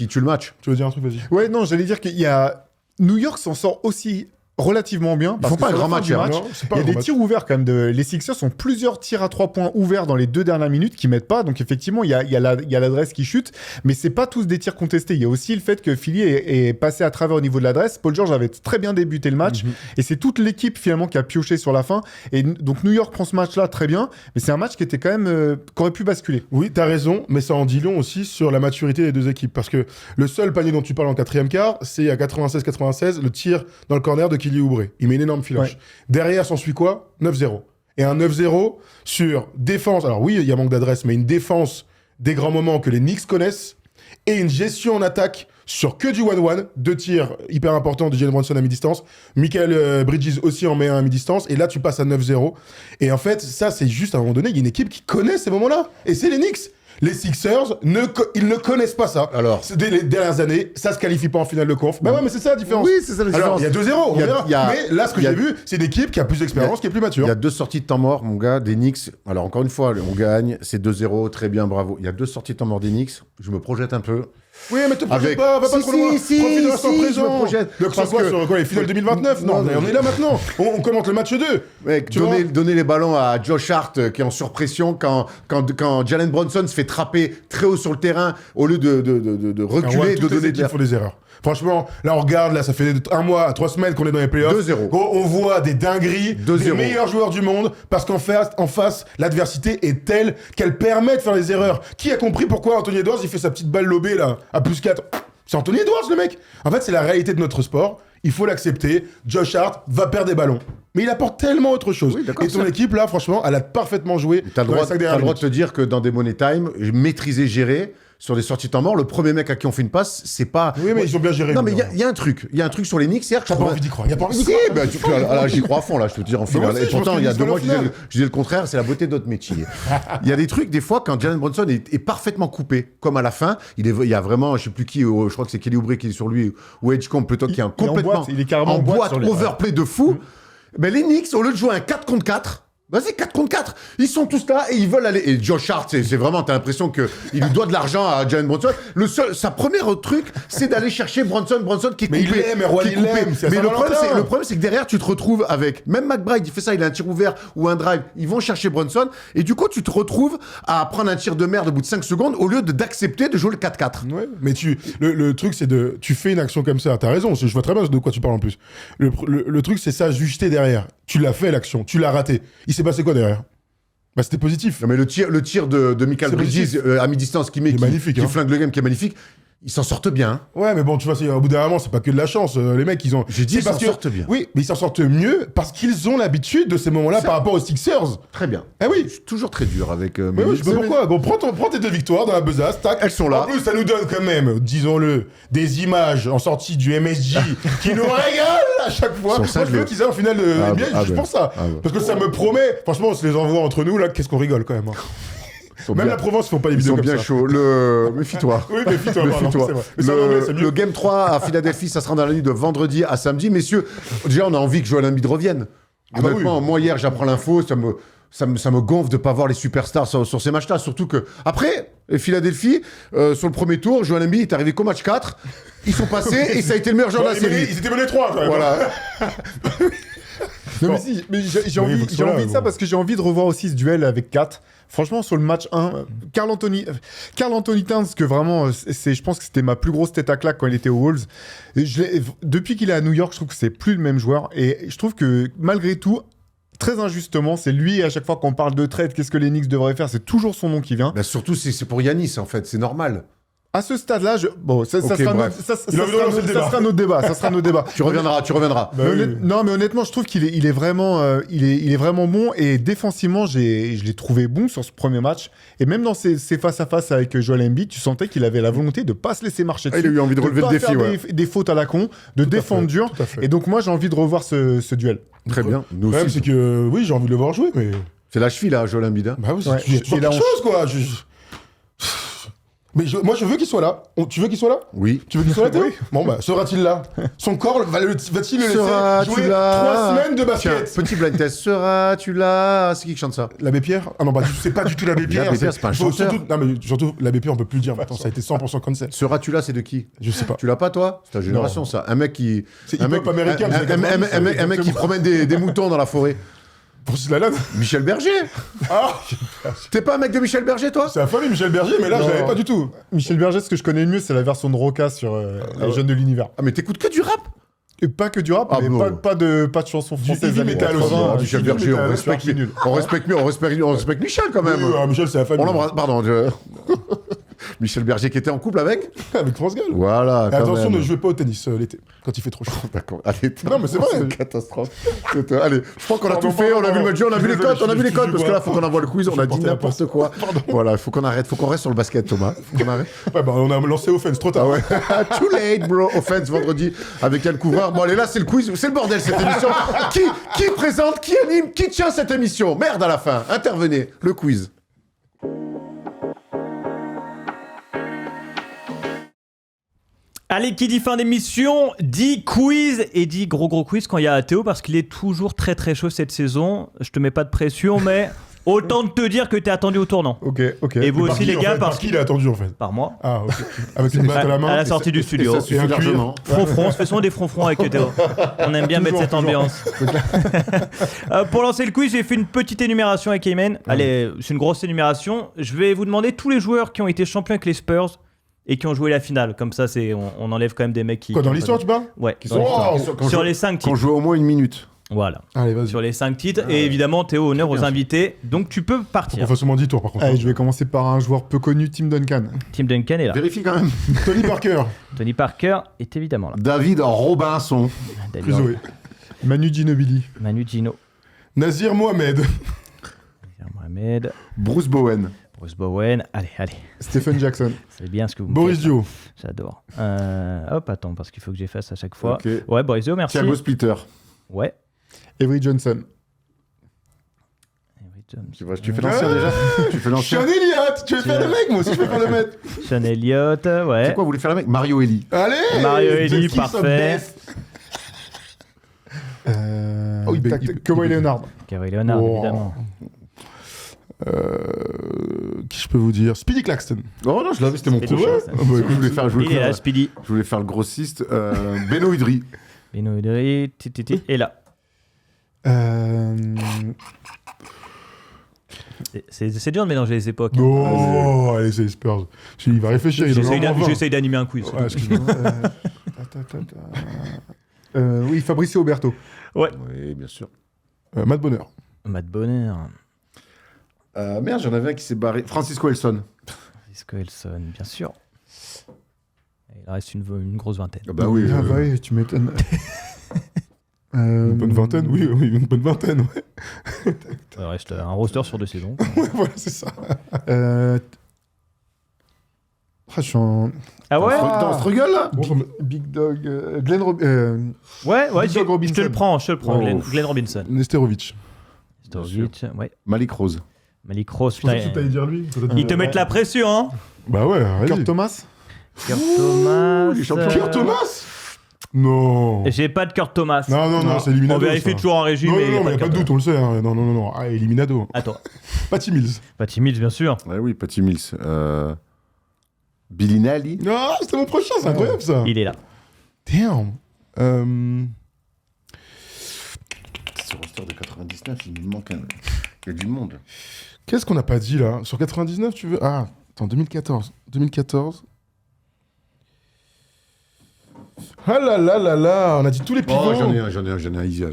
[SPEAKER 1] tue le match.
[SPEAKER 2] Tu veux dire un truc, vas-y.
[SPEAKER 3] Ouais, non, j'allais dire qu'il y a... New York s'en sort aussi relativement bien.
[SPEAKER 1] Ils font pas un grand match.
[SPEAKER 3] Il y a des tirs ouverts quand même. Les Sixers ont plusieurs tirs à 3 points ouverts dans les 2 dernières minutes qui mettent pas. Donc effectivement, il y a l'adresse qui chute. Mais c'est pas tous des tirs contestés. Il y a aussi le fait que Philly est passé à travers au niveau de l'adresse. Paul George avait très bien débuté le match. Et c'est toute l'équipe finalement qui a pioché sur la fin. Et donc New York prend ce match-là très bien. Mais c'est un match qui était quand même... qui aurait pu basculer.
[SPEAKER 2] Oui, t'as raison. Mais ça en dit long aussi sur la maturité des deux équipes. Parce que le seul panier dont tu parles en quatrième quart, c'est à 96-96, le tir dans le corner de Kelly Oubre. Il met une énorme filoche. Ouais. Derrière, s'en suit quoi ? 9-0. Et un 9-0 sur défense. Alors oui, il y a manque d'adresse, mais une défense des grands moments que les Knicks connaissent et une gestion en attaque sur que du 1-1. 2 tirs hyper importants de Jalen Brunson à mi-distance. Michael Bridges aussi en met un à mi-distance. Et là, tu passes à 9-0. Et en fait, ça, c'est juste à un moment donné, il y a une équipe qui connaît ces moments-là. Et c'est les Knicks. Les Sixers, ils ne connaissent pas ça. Alors, les dernières années, ça se qualifie pas en finale de conf. Bah ouais, mais c'est ça la différence.
[SPEAKER 1] Oui, c'est ça la différence.
[SPEAKER 2] Alors, il y a 2-0, on verra. Mais là, ce que j'ai vu, c'est une équipe qui a plus d'expérience, qui est plus mature.
[SPEAKER 1] Il y a 2 sorties de temps mort, mon gars, des Knicks. Alors, encore une fois, on gagne, c'est 2-0, très bien, bravo. Il y a 2 sorties de temps mort des Knicks. Je me projette un peu.
[SPEAKER 2] Oui, mais te projette pas, va pas trop loin. Profite de l'instant présent. Je me projette. Donc, sur quoi, les finales 2029 Non, on est là maintenant. On commente le match 2.
[SPEAKER 1] Mec, donner les ballons à Josh Hart qui est en surpression quand Jalen Brunson se fait trapper très haut sur le terrain au lieu de reculer, de donner
[SPEAKER 2] des font des erreurs. Franchement, là on regarde, là ça fait 1 mois à 3 semaines qu'on est dans les playoffs.
[SPEAKER 1] 2-0.
[SPEAKER 2] On voit des dingueries, des meilleurs joueurs du monde, parce qu'en face, l'adversité est telle qu'elle permet de faire des erreurs. Qui a compris pourquoi Anthony Edwards il fait sa petite balle lobée là, à +4 ? C'est Anthony Edwards le mec. En fait, c'est la réalité de notre sport. Il faut l'accepter. Josh Hart va perdre des ballons. Mais il apporte tellement autre chose. Oui, et ton équipe, là, franchement, elle a parfaitement joué.
[SPEAKER 1] T'as le droit de te dire que dans des money time, maîtriser, gérer, sur des sorties de temps mort, le premier mec à qui on fait une passe, c'est pas...
[SPEAKER 2] Oui, mais ils ont bien géré.
[SPEAKER 1] Non, mais il y a un truc. Il y a un truc sur les Knicks, c'est-à-dire que...
[SPEAKER 2] T'as pas envie d'y croire. Il y a pas envie d'y croire.
[SPEAKER 1] Là, j'y crois à fond, là, je peux te dire, en finale. Et pourtant, il y a 2 mois, je disais le contraire, c'est la beauté de notre métier. Il y a des trucs, des fois, quand Jalen Brunson est parfaitement coupé, comme à la fin, il y a vraiment, je sais plus qui, je crois que c'est Kelly Oubre qui est sur lui, ou Edgecombe plutôt, qui est complètement...
[SPEAKER 3] Il est carrément
[SPEAKER 1] en boîte, overplay de fou. Mais les Knicks, au lieu de jouer un 4 contre 4, vas-y, 4 contre 4. Ils sont tous là et ils veulent aller. Et Josh Hart, c'est vraiment, t'as l'impression qu'il lui doit de l'argent à Jalen Brunson. Sa première truc, c'est d'aller chercher Brunson qui est coupé.
[SPEAKER 2] Mais il l'aime, Erwan, il l'aime.
[SPEAKER 1] Mais le problème, c'est que derrière, tu te retrouves avec, même McBride, il fait ça, il a un tir ouvert ou un drive, ils vont chercher Brunson. Et du coup, tu te retrouves à prendre un tir de merde au bout de 5 secondes au lieu d'accepter de jouer le 4-4.
[SPEAKER 2] Ouais, mais le truc, c'est tu fais une action comme ça. T'as raison, je vois très bien de quoi tu parles en plus. Le truc, c'est s'ajuster derrière. Tu l'as fait, l'action. Tu l'as raté. Il s'est passé quoi derrière ? Bah, c'était positif.
[SPEAKER 1] Non, mais le tir de Michael
[SPEAKER 2] C'est
[SPEAKER 1] Bridges à mi-distance qui
[SPEAKER 2] Il est magnifique,
[SPEAKER 1] qui
[SPEAKER 2] hein.
[SPEAKER 1] flingue le game, qui est magnifique. Ils s'en sortent bien. Hein.
[SPEAKER 2] Ouais, mais bon, tu vois, au bout d'un moment, c'est pas que de la chance. Les mecs, ils ont.
[SPEAKER 1] J'ai dit
[SPEAKER 2] C'est
[SPEAKER 1] ils
[SPEAKER 2] parce
[SPEAKER 1] s'en sortent bien.
[SPEAKER 2] Oui, mais ils s'en sortent mieux parce qu'ils ont l'habitude de ces moments-là par rapport aux Sixers.
[SPEAKER 1] Très bien.
[SPEAKER 2] Eh oui.
[SPEAKER 1] Je suis toujours très dur avec.
[SPEAKER 2] Mais oui, je sais pas pourquoi. Bon, prends tes 2 victoires dans la besace, tac.
[SPEAKER 1] Elles sont là.
[SPEAKER 2] En plus, ça nous donne quand même, disons-le, des images en sortie du MSG qui nous régalent à chaque fois.
[SPEAKER 1] Ils sont
[SPEAKER 2] Moi, je veux
[SPEAKER 1] cinglés.
[SPEAKER 2] qu'ils aient en finale de
[SPEAKER 1] Ah
[SPEAKER 2] NBA,
[SPEAKER 1] bah,
[SPEAKER 2] juste
[SPEAKER 1] ah
[SPEAKER 2] pour ça.
[SPEAKER 1] bah.
[SPEAKER 2] Parce que ça me promet, franchement, on se les envoie entre nous, là, qu'est-ce qu'on rigole quand même. Hein. Même la Provence, ils font pas les
[SPEAKER 1] Ils
[SPEAKER 2] vidéos
[SPEAKER 1] sont
[SPEAKER 2] comme
[SPEAKER 1] bien
[SPEAKER 2] ça.
[SPEAKER 1] chauds. Méfie-toi.
[SPEAKER 2] Oui, méfie-toi, pardon,
[SPEAKER 1] Méfie-toi.
[SPEAKER 2] c'est vrai. Mais c'est en anglais, c'est mieux.
[SPEAKER 1] Le Game 3 à Philadelphie, ça sera dans la nuit de vendredi à samedi. Messieurs, déjà, on a envie que Joel Embiid revienne.
[SPEAKER 2] Ah bah
[SPEAKER 1] Honnêtement,
[SPEAKER 2] oui.
[SPEAKER 1] moi, hier, j'apprends l'info, ça me gonfle de pas voir les superstars sur ces matchs-là. Surtout que, après, Philadelphie, sur le premier tour, Joel Embiid est arrivé qu'au match 4. Ils sont passés et ça a été le meilleur joueur de la série.
[SPEAKER 2] Ils étaient menés 3 quand même.
[SPEAKER 1] Voilà.
[SPEAKER 3] Non, mais si, mais j'ai
[SPEAKER 2] Oui,
[SPEAKER 3] envie,
[SPEAKER 2] faut que ce
[SPEAKER 3] j'ai
[SPEAKER 2] soit
[SPEAKER 3] envie
[SPEAKER 2] là,
[SPEAKER 3] de ça
[SPEAKER 2] bon.
[SPEAKER 3] parce que j'ai envie de revoir aussi ce duel avec Kat. Franchement, sur le match 1, Karl Anthony Towns, que vraiment, je pense que c'était ma plus grosse tête à claque quand il était aux Wolves. Et depuis qu'il est à New York, je trouve que c'est plus le même joueur. Et je trouve que malgré tout, très injustement, c'est lui, à chaque fois qu'on parle de trade, qu'est-ce que les Knicks devraient faire, c'est toujours son nom qui vient.
[SPEAKER 1] Bah, surtout, c'est pour Yanis, en fait. C'est normal.
[SPEAKER 3] À ce stade-là, bon, ça
[SPEAKER 1] Ok,
[SPEAKER 3] sera
[SPEAKER 1] bref.
[SPEAKER 3] ça sera notre débat. Ça sera notre débat.
[SPEAKER 1] Tu reviendras.
[SPEAKER 2] Bah
[SPEAKER 3] Mais
[SPEAKER 2] oui.
[SPEAKER 3] non, mais honnêtement, je trouve qu'il est, il est vraiment bon et défensivement, je l'ai trouvé bon sur ce premier match. Et même dans ses face-à-face avec Joel Embiid, tu sentais qu'il avait la volonté de pas se laisser marcher dessus.
[SPEAKER 1] Il a eu envie de relever
[SPEAKER 3] pas
[SPEAKER 1] le défi,
[SPEAKER 3] faire
[SPEAKER 1] ouais.
[SPEAKER 3] des fautes à la con, de défendre dur.
[SPEAKER 2] tout à fait.
[SPEAKER 3] Et donc moi, j'ai envie de revoir ce duel.
[SPEAKER 1] Très bien. Nous
[SPEAKER 2] Le problème,
[SPEAKER 1] aussi.
[SPEAKER 2] c'est que, oui, j'ai envie de le voir jouer, mais.
[SPEAKER 1] C'est la cheville, là, Joel Embiid. Hein.
[SPEAKER 2] Bah oui,
[SPEAKER 3] Ouais,
[SPEAKER 2] il y a toujours
[SPEAKER 3] et la
[SPEAKER 2] quelque chose, quoi. Mais moi, je veux qu'il soit là. Tu veux qu'il soit là?
[SPEAKER 1] Oui.
[SPEAKER 2] Tu veux qu'il soit là, Théo?
[SPEAKER 3] Oui.
[SPEAKER 2] Bon, bah, sera-t-il là? Son corps va-t-il le laisser
[SPEAKER 1] Seras-tu
[SPEAKER 2] jouer
[SPEAKER 1] là
[SPEAKER 2] 3 semaines de
[SPEAKER 1] Tiens,
[SPEAKER 2] basket?
[SPEAKER 1] petit blind test. Seras-tu là? C'est qui chante ça?
[SPEAKER 2] L'abbé Pierre? Ah non, bah, c'est pas du tout l'abbé Pierre.
[SPEAKER 1] L'abbé Pierre, c'est pas un
[SPEAKER 2] faut
[SPEAKER 1] chanteur.
[SPEAKER 2] surtout- Non, mais surtout, l'abbé Pierre, on peut plus le dire maintenant. Ça a été 100% cancel.
[SPEAKER 1] Seras-tu là, c'est de qui?
[SPEAKER 2] Je sais pas.
[SPEAKER 1] Tu l'as pas, toi? C'est ta génération, ça. Un mec qui.
[SPEAKER 2] C'est
[SPEAKER 1] un mec,
[SPEAKER 2] hip-hop américain, mais c'est
[SPEAKER 1] un mec qui promène des moutons dans la forêt.
[SPEAKER 2] Pour la lame.
[SPEAKER 1] Michel Berger.
[SPEAKER 2] Ah!
[SPEAKER 1] T'es pas un mec de Michel Berger, toi?
[SPEAKER 2] C'est la famille Michel Berger, mais là, je
[SPEAKER 3] Non.
[SPEAKER 2] l'avais pas du tout.
[SPEAKER 3] Michel Berger, ce que je connais le mieux, c'est la version de Roca sur les jeunes de l'univers.
[SPEAKER 1] Ah, mais t'écoutes que du rap?
[SPEAKER 3] Et pas que du rap,
[SPEAKER 1] Ah
[SPEAKER 3] mais
[SPEAKER 1] bon.
[SPEAKER 3] pas de chansons françaises.
[SPEAKER 2] heavy
[SPEAKER 3] années
[SPEAKER 2] metal
[SPEAKER 3] 80,
[SPEAKER 2] aussi, hein.
[SPEAKER 1] Michel
[SPEAKER 2] Michel
[SPEAKER 1] Berger,
[SPEAKER 2] Berger,
[SPEAKER 1] on respecte,
[SPEAKER 3] c'est nul.
[SPEAKER 1] on respecte Michel quand même.
[SPEAKER 2] Oui, Michel, c'est la famille.
[SPEAKER 1] On l'embrasse. Pardon. Michel Berger qui était en couple avec?
[SPEAKER 2] Avec France Gall.
[SPEAKER 1] Voilà.
[SPEAKER 2] Et
[SPEAKER 1] quand
[SPEAKER 2] attention,
[SPEAKER 1] même.
[SPEAKER 2] ne jouez pas au tennis l'été, quand il fait trop chaud.
[SPEAKER 1] D'accord. Allez,
[SPEAKER 2] Non, mais c'est vrai.
[SPEAKER 1] une catastrophe. Allez, je crois qu'on a
[SPEAKER 2] Pardon,
[SPEAKER 1] tout fait, on a vu le match, on a vu les
[SPEAKER 2] Désolé,
[SPEAKER 1] cotes, on a vu les
[SPEAKER 2] je
[SPEAKER 1] cotes, parce que là, faut
[SPEAKER 2] vois.
[SPEAKER 1] qu'on envoie le quiz, on a dit
[SPEAKER 2] porter la
[SPEAKER 1] n'importe quoi. Voilà, faut qu'on arrête, faut qu'on reste sur le basket, Thomas. Faut qu'on arrête.
[SPEAKER 2] Ouais, bah, on a lancé Offense trop tard.
[SPEAKER 1] Ah ouais. Too late, bro. Offense vendredi avec quel couvreur. Bon, allez, là, c'est le quiz, c'est le bordel cette émission. Qui présente, qui anime, qui tient cette émission? Merde à la fin. Intervenez, le quiz.
[SPEAKER 4] Allez, qui dit fin d'émission, dit quiz et dit gros quiz quand il y a Théo parce qu'il est toujours très très chaud cette saison. Je te mets pas de pression, mais autant te dire que t'es attendu au tournant.
[SPEAKER 3] Ok.
[SPEAKER 4] Et vous
[SPEAKER 2] Par
[SPEAKER 4] aussi,
[SPEAKER 2] qui,
[SPEAKER 4] les
[SPEAKER 2] en
[SPEAKER 4] gars,
[SPEAKER 2] fait
[SPEAKER 4] parce
[SPEAKER 2] Par qui
[SPEAKER 4] qu'il
[SPEAKER 2] il est attendu, en fait?
[SPEAKER 4] par moi.
[SPEAKER 2] Ah, ok. Avec une batte à la main.
[SPEAKER 4] À la sortie du studio.
[SPEAKER 1] Ça suffit
[SPEAKER 2] un cuir.
[SPEAKER 1] largement.
[SPEAKER 4] Front, faisons des fronts avec Théo. On aime bien mettre cette ambiance. Pour lancer le quiz, j'ai fait une petite énumération avec Ayman. Allez, c'est une grosse énumération. Je vais vous demander tous les joueurs qui ont été champions avec les Spurs et qui ont joué la finale. Comme ça, on enlève quand même des mecs qui...
[SPEAKER 2] Quoi, dans l'histoire, tu parles?
[SPEAKER 4] Ouais,
[SPEAKER 1] Qui
[SPEAKER 4] dans
[SPEAKER 1] sont-
[SPEAKER 4] l'histoire.
[SPEAKER 1] qui sont- quand
[SPEAKER 4] Sur
[SPEAKER 1] je-
[SPEAKER 4] les 5
[SPEAKER 1] Qu'on
[SPEAKER 4] titres.
[SPEAKER 1] joue au moins une minute.
[SPEAKER 4] Voilà.
[SPEAKER 2] Allez, vas-y.
[SPEAKER 4] Sur les 5 titres. Et évidemment, Théo, honneur aux invités. Donc tu peux
[SPEAKER 2] On
[SPEAKER 4] partir.
[SPEAKER 2] fait seulement 10 tours, par contre.
[SPEAKER 3] Allez, je vais commencer par un joueur peu connu, Tim Duncan.
[SPEAKER 4] Tim Duncan est là.
[SPEAKER 1] Vérifie quand même.
[SPEAKER 2] Tony Parker.
[SPEAKER 4] Tony Parker est évidemment là.
[SPEAKER 1] David Robinson.
[SPEAKER 4] David
[SPEAKER 2] Plus Zoé.
[SPEAKER 3] Manu Ginobili.
[SPEAKER 4] Manu Gino.
[SPEAKER 2] Nazir Mohamed.
[SPEAKER 4] Mohamed.
[SPEAKER 1] Bruce Bowen.
[SPEAKER 4] Bruce Bowen. Allez.
[SPEAKER 3] Stephen Jackson.
[SPEAKER 4] C'est bien ce que vous me
[SPEAKER 2] Boris
[SPEAKER 4] faites.
[SPEAKER 2] Dio.
[SPEAKER 4] J'adore. Hop, attends, parce qu'il faut que j'efface à chaque fois.
[SPEAKER 1] Ok.
[SPEAKER 4] Ouais, Boris Dio, merci.
[SPEAKER 1] Thiago Splitter.
[SPEAKER 4] Ouais.
[SPEAKER 3] Avery Johnson.
[SPEAKER 1] Tu fais l'ancien déjà? Tu fais l'ancien?
[SPEAKER 2] Sean Elliott. Tu veux faire le mec? Moi aussi, je peux faire le mec.
[SPEAKER 4] Sean Elliott, ouais.
[SPEAKER 1] C'est quoi, vous voulez faire le mec? Mario Eli.
[SPEAKER 2] Allez!
[SPEAKER 4] Mario Eli,
[SPEAKER 2] The Kiss of
[SPEAKER 4] parfait.
[SPEAKER 2] Death.
[SPEAKER 3] Oh, Kawhi Leonard.
[SPEAKER 4] Kawhi Leonard,
[SPEAKER 2] Oh.
[SPEAKER 4] évidemment.
[SPEAKER 2] Qui je peux vous dire? Speedy Claxton.
[SPEAKER 1] Oh non, je l'avais, c'était mon
[SPEAKER 4] Speedy
[SPEAKER 1] prochain.
[SPEAKER 4] Claxton.
[SPEAKER 1] Ah bah, écoute, je voulais
[SPEAKER 4] Il est là,
[SPEAKER 1] faire,
[SPEAKER 4] Speedy.
[SPEAKER 1] je voulais faire le grossiste. Beno Udry.
[SPEAKER 4] Beno Udry, est là. C'est dur de mélanger les époques. hein.
[SPEAKER 2] Oh, allez, c'est les Spurs. Il va réfléchir. Il en
[SPEAKER 4] J'essaye
[SPEAKER 2] a 20.
[SPEAKER 4] j'essaye d'animer un quiz.
[SPEAKER 2] Ouais, excuse-moi.
[SPEAKER 3] Oui, Fabricio Oberto.
[SPEAKER 4] Ouais.
[SPEAKER 1] Oui, bien sûr.
[SPEAKER 2] Matt Bonner.
[SPEAKER 4] Matt Bonner.
[SPEAKER 1] Merde, j'en avais un qui s'est barré. Francisco Elson.
[SPEAKER 4] Francisco Elson, bien sûr. Et il reste une grosse vingtaine.
[SPEAKER 1] Ah bah oui.
[SPEAKER 3] Ah bah oui, tu m'étonnes.
[SPEAKER 2] Une bonne vingtaine, oui, une bonne vingtaine, ouais.
[SPEAKER 4] Il reste un roster sur 2 saisons.
[SPEAKER 2] Ouais, voilà, c'est ça.
[SPEAKER 3] Je suis en...
[SPEAKER 4] Ah ouais
[SPEAKER 1] Dans ce gueule là.
[SPEAKER 2] Bon,
[SPEAKER 3] Big Dog... Glenn
[SPEAKER 4] Ouais,
[SPEAKER 3] Big Dog Robinson.
[SPEAKER 4] je te le prends,
[SPEAKER 1] Oh.
[SPEAKER 4] Glenn Robinson.
[SPEAKER 2] Nesterovic.
[SPEAKER 4] Storovic, ouais.
[SPEAKER 1] Malik Rose.
[SPEAKER 4] Malik Rose,
[SPEAKER 2] Je pensais
[SPEAKER 4] putain.
[SPEAKER 2] que t'allais dire lui.
[SPEAKER 4] Ils te mettent la pression, hein.
[SPEAKER 2] Bah ouais, vas-y.
[SPEAKER 3] Kurt Thomas.
[SPEAKER 4] Kurt Thomas.
[SPEAKER 1] les champions.
[SPEAKER 2] Kurt Thomas Non.
[SPEAKER 4] J'ai pas de Kurt Thomas.
[SPEAKER 2] Non, c'est
[SPEAKER 4] On
[SPEAKER 2] Eliminado.
[SPEAKER 4] vérifie
[SPEAKER 2] ça.
[SPEAKER 4] toujours en régie,
[SPEAKER 2] Non,
[SPEAKER 4] mais
[SPEAKER 2] non, mais y a pas de
[SPEAKER 4] Kurt
[SPEAKER 2] doute, on le sait. Hein. Non. Ah, Eliminado.
[SPEAKER 4] Thomas. Attends.
[SPEAKER 2] Patty Mills.
[SPEAKER 4] Patty Mills, bien sûr.
[SPEAKER 1] Ouais, oui, Patty Mills. Billy Nally.
[SPEAKER 2] Ah, c'était mon prochain, c'est incroyable ça.
[SPEAKER 4] Il est là.
[SPEAKER 2] Damn.
[SPEAKER 1] Ce roster de 99, il me manque un. Il y a du monde.
[SPEAKER 2] Qu'est-ce qu'on n'a pas dit là? Sur 99, tu veux? Ah, attends, 2014. 2014. Ah là là là là, on a dit tous les pivots.
[SPEAKER 1] Oh, j'en ai un easy.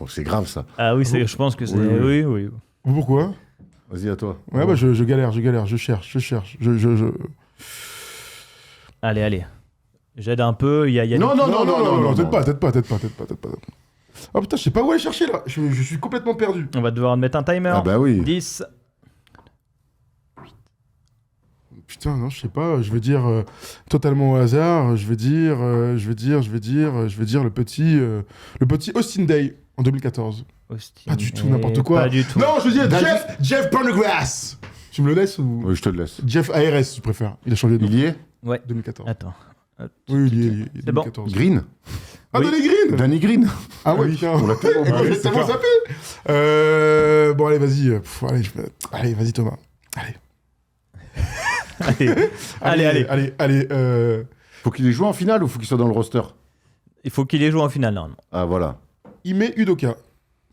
[SPEAKER 1] C'est grave ça.
[SPEAKER 4] Ah oui, je pense que c'est.
[SPEAKER 1] Oui,
[SPEAKER 4] Oui.
[SPEAKER 2] Pourquoi?
[SPEAKER 1] Vas-y, à toi.
[SPEAKER 2] Ouais, bah je galère, je cherche.
[SPEAKER 4] Allez. J'aide un peu. Il y a
[SPEAKER 1] Non,
[SPEAKER 2] peut-être pas. Oh putain, je sais pas où aller chercher là. Je suis complètement perdu.
[SPEAKER 4] On va devoir mettre un timer.
[SPEAKER 1] Ah bah oui.
[SPEAKER 4] 10.
[SPEAKER 2] Putain, non, je sais pas. Je vais dire totalement au hasard. Je vais dire le petit Austin Day en 2014.
[SPEAKER 4] Austin,
[SPEAKER 2] Pas du tout, n'importe quoi.
[SPEAKER 4] Pas du tout.
[SPEAKER 2] Non, je veux dire Jeff Prendergrass. Tu me le laisses ou
[SPEAKER 1] Oui, je te le laisse.
[SPEAKER 2] Jeff ARS, si tu préfères. Il a changé de nom.
[SPEAKER 1] Il y est
[SPEAKER 2] 2014.
[SPEAKER 4] Attends.
[SPEAKER 2] Oui, il y est.
[SPEAKER 4] C'est bon.
[SPEAKER 2] 2014.
[SPEAKER 1] Green.
[SPEAKER 2] Ah,
[SPEAKER 4] Oui.
[SPEAKER 2] Danny Green.
[SPEAKER 1] Danny Green.
[SPEAKER 2] Ah ouais,
[SPEAKER 3] oui.
[SPEAKER 2] tiens.
[SPEAKER 1] On l'a tellement
[SPEAKER 2] Moi,
[SPEAKER 1] oublié,
[SPEAKER 2] je l'ai
[SPEAKER 1] c'est
[SPEAKER 2] tellement
[SPEAKER 1] clair.
[SPEAKER 2] zappé. Bon, allez, vas-y. Allez, vas-y, Thomas. Allez.
[SPEAKER 1] Faut qu'il ait joué en finale ou faut qu'il soit dans le roster?
[SPEAKER 4] Il faut qu'il ait joué en finale, normalement.
[SPEAKER 1] Ah voilà.
[SPEAKER 2] Ime Udoka.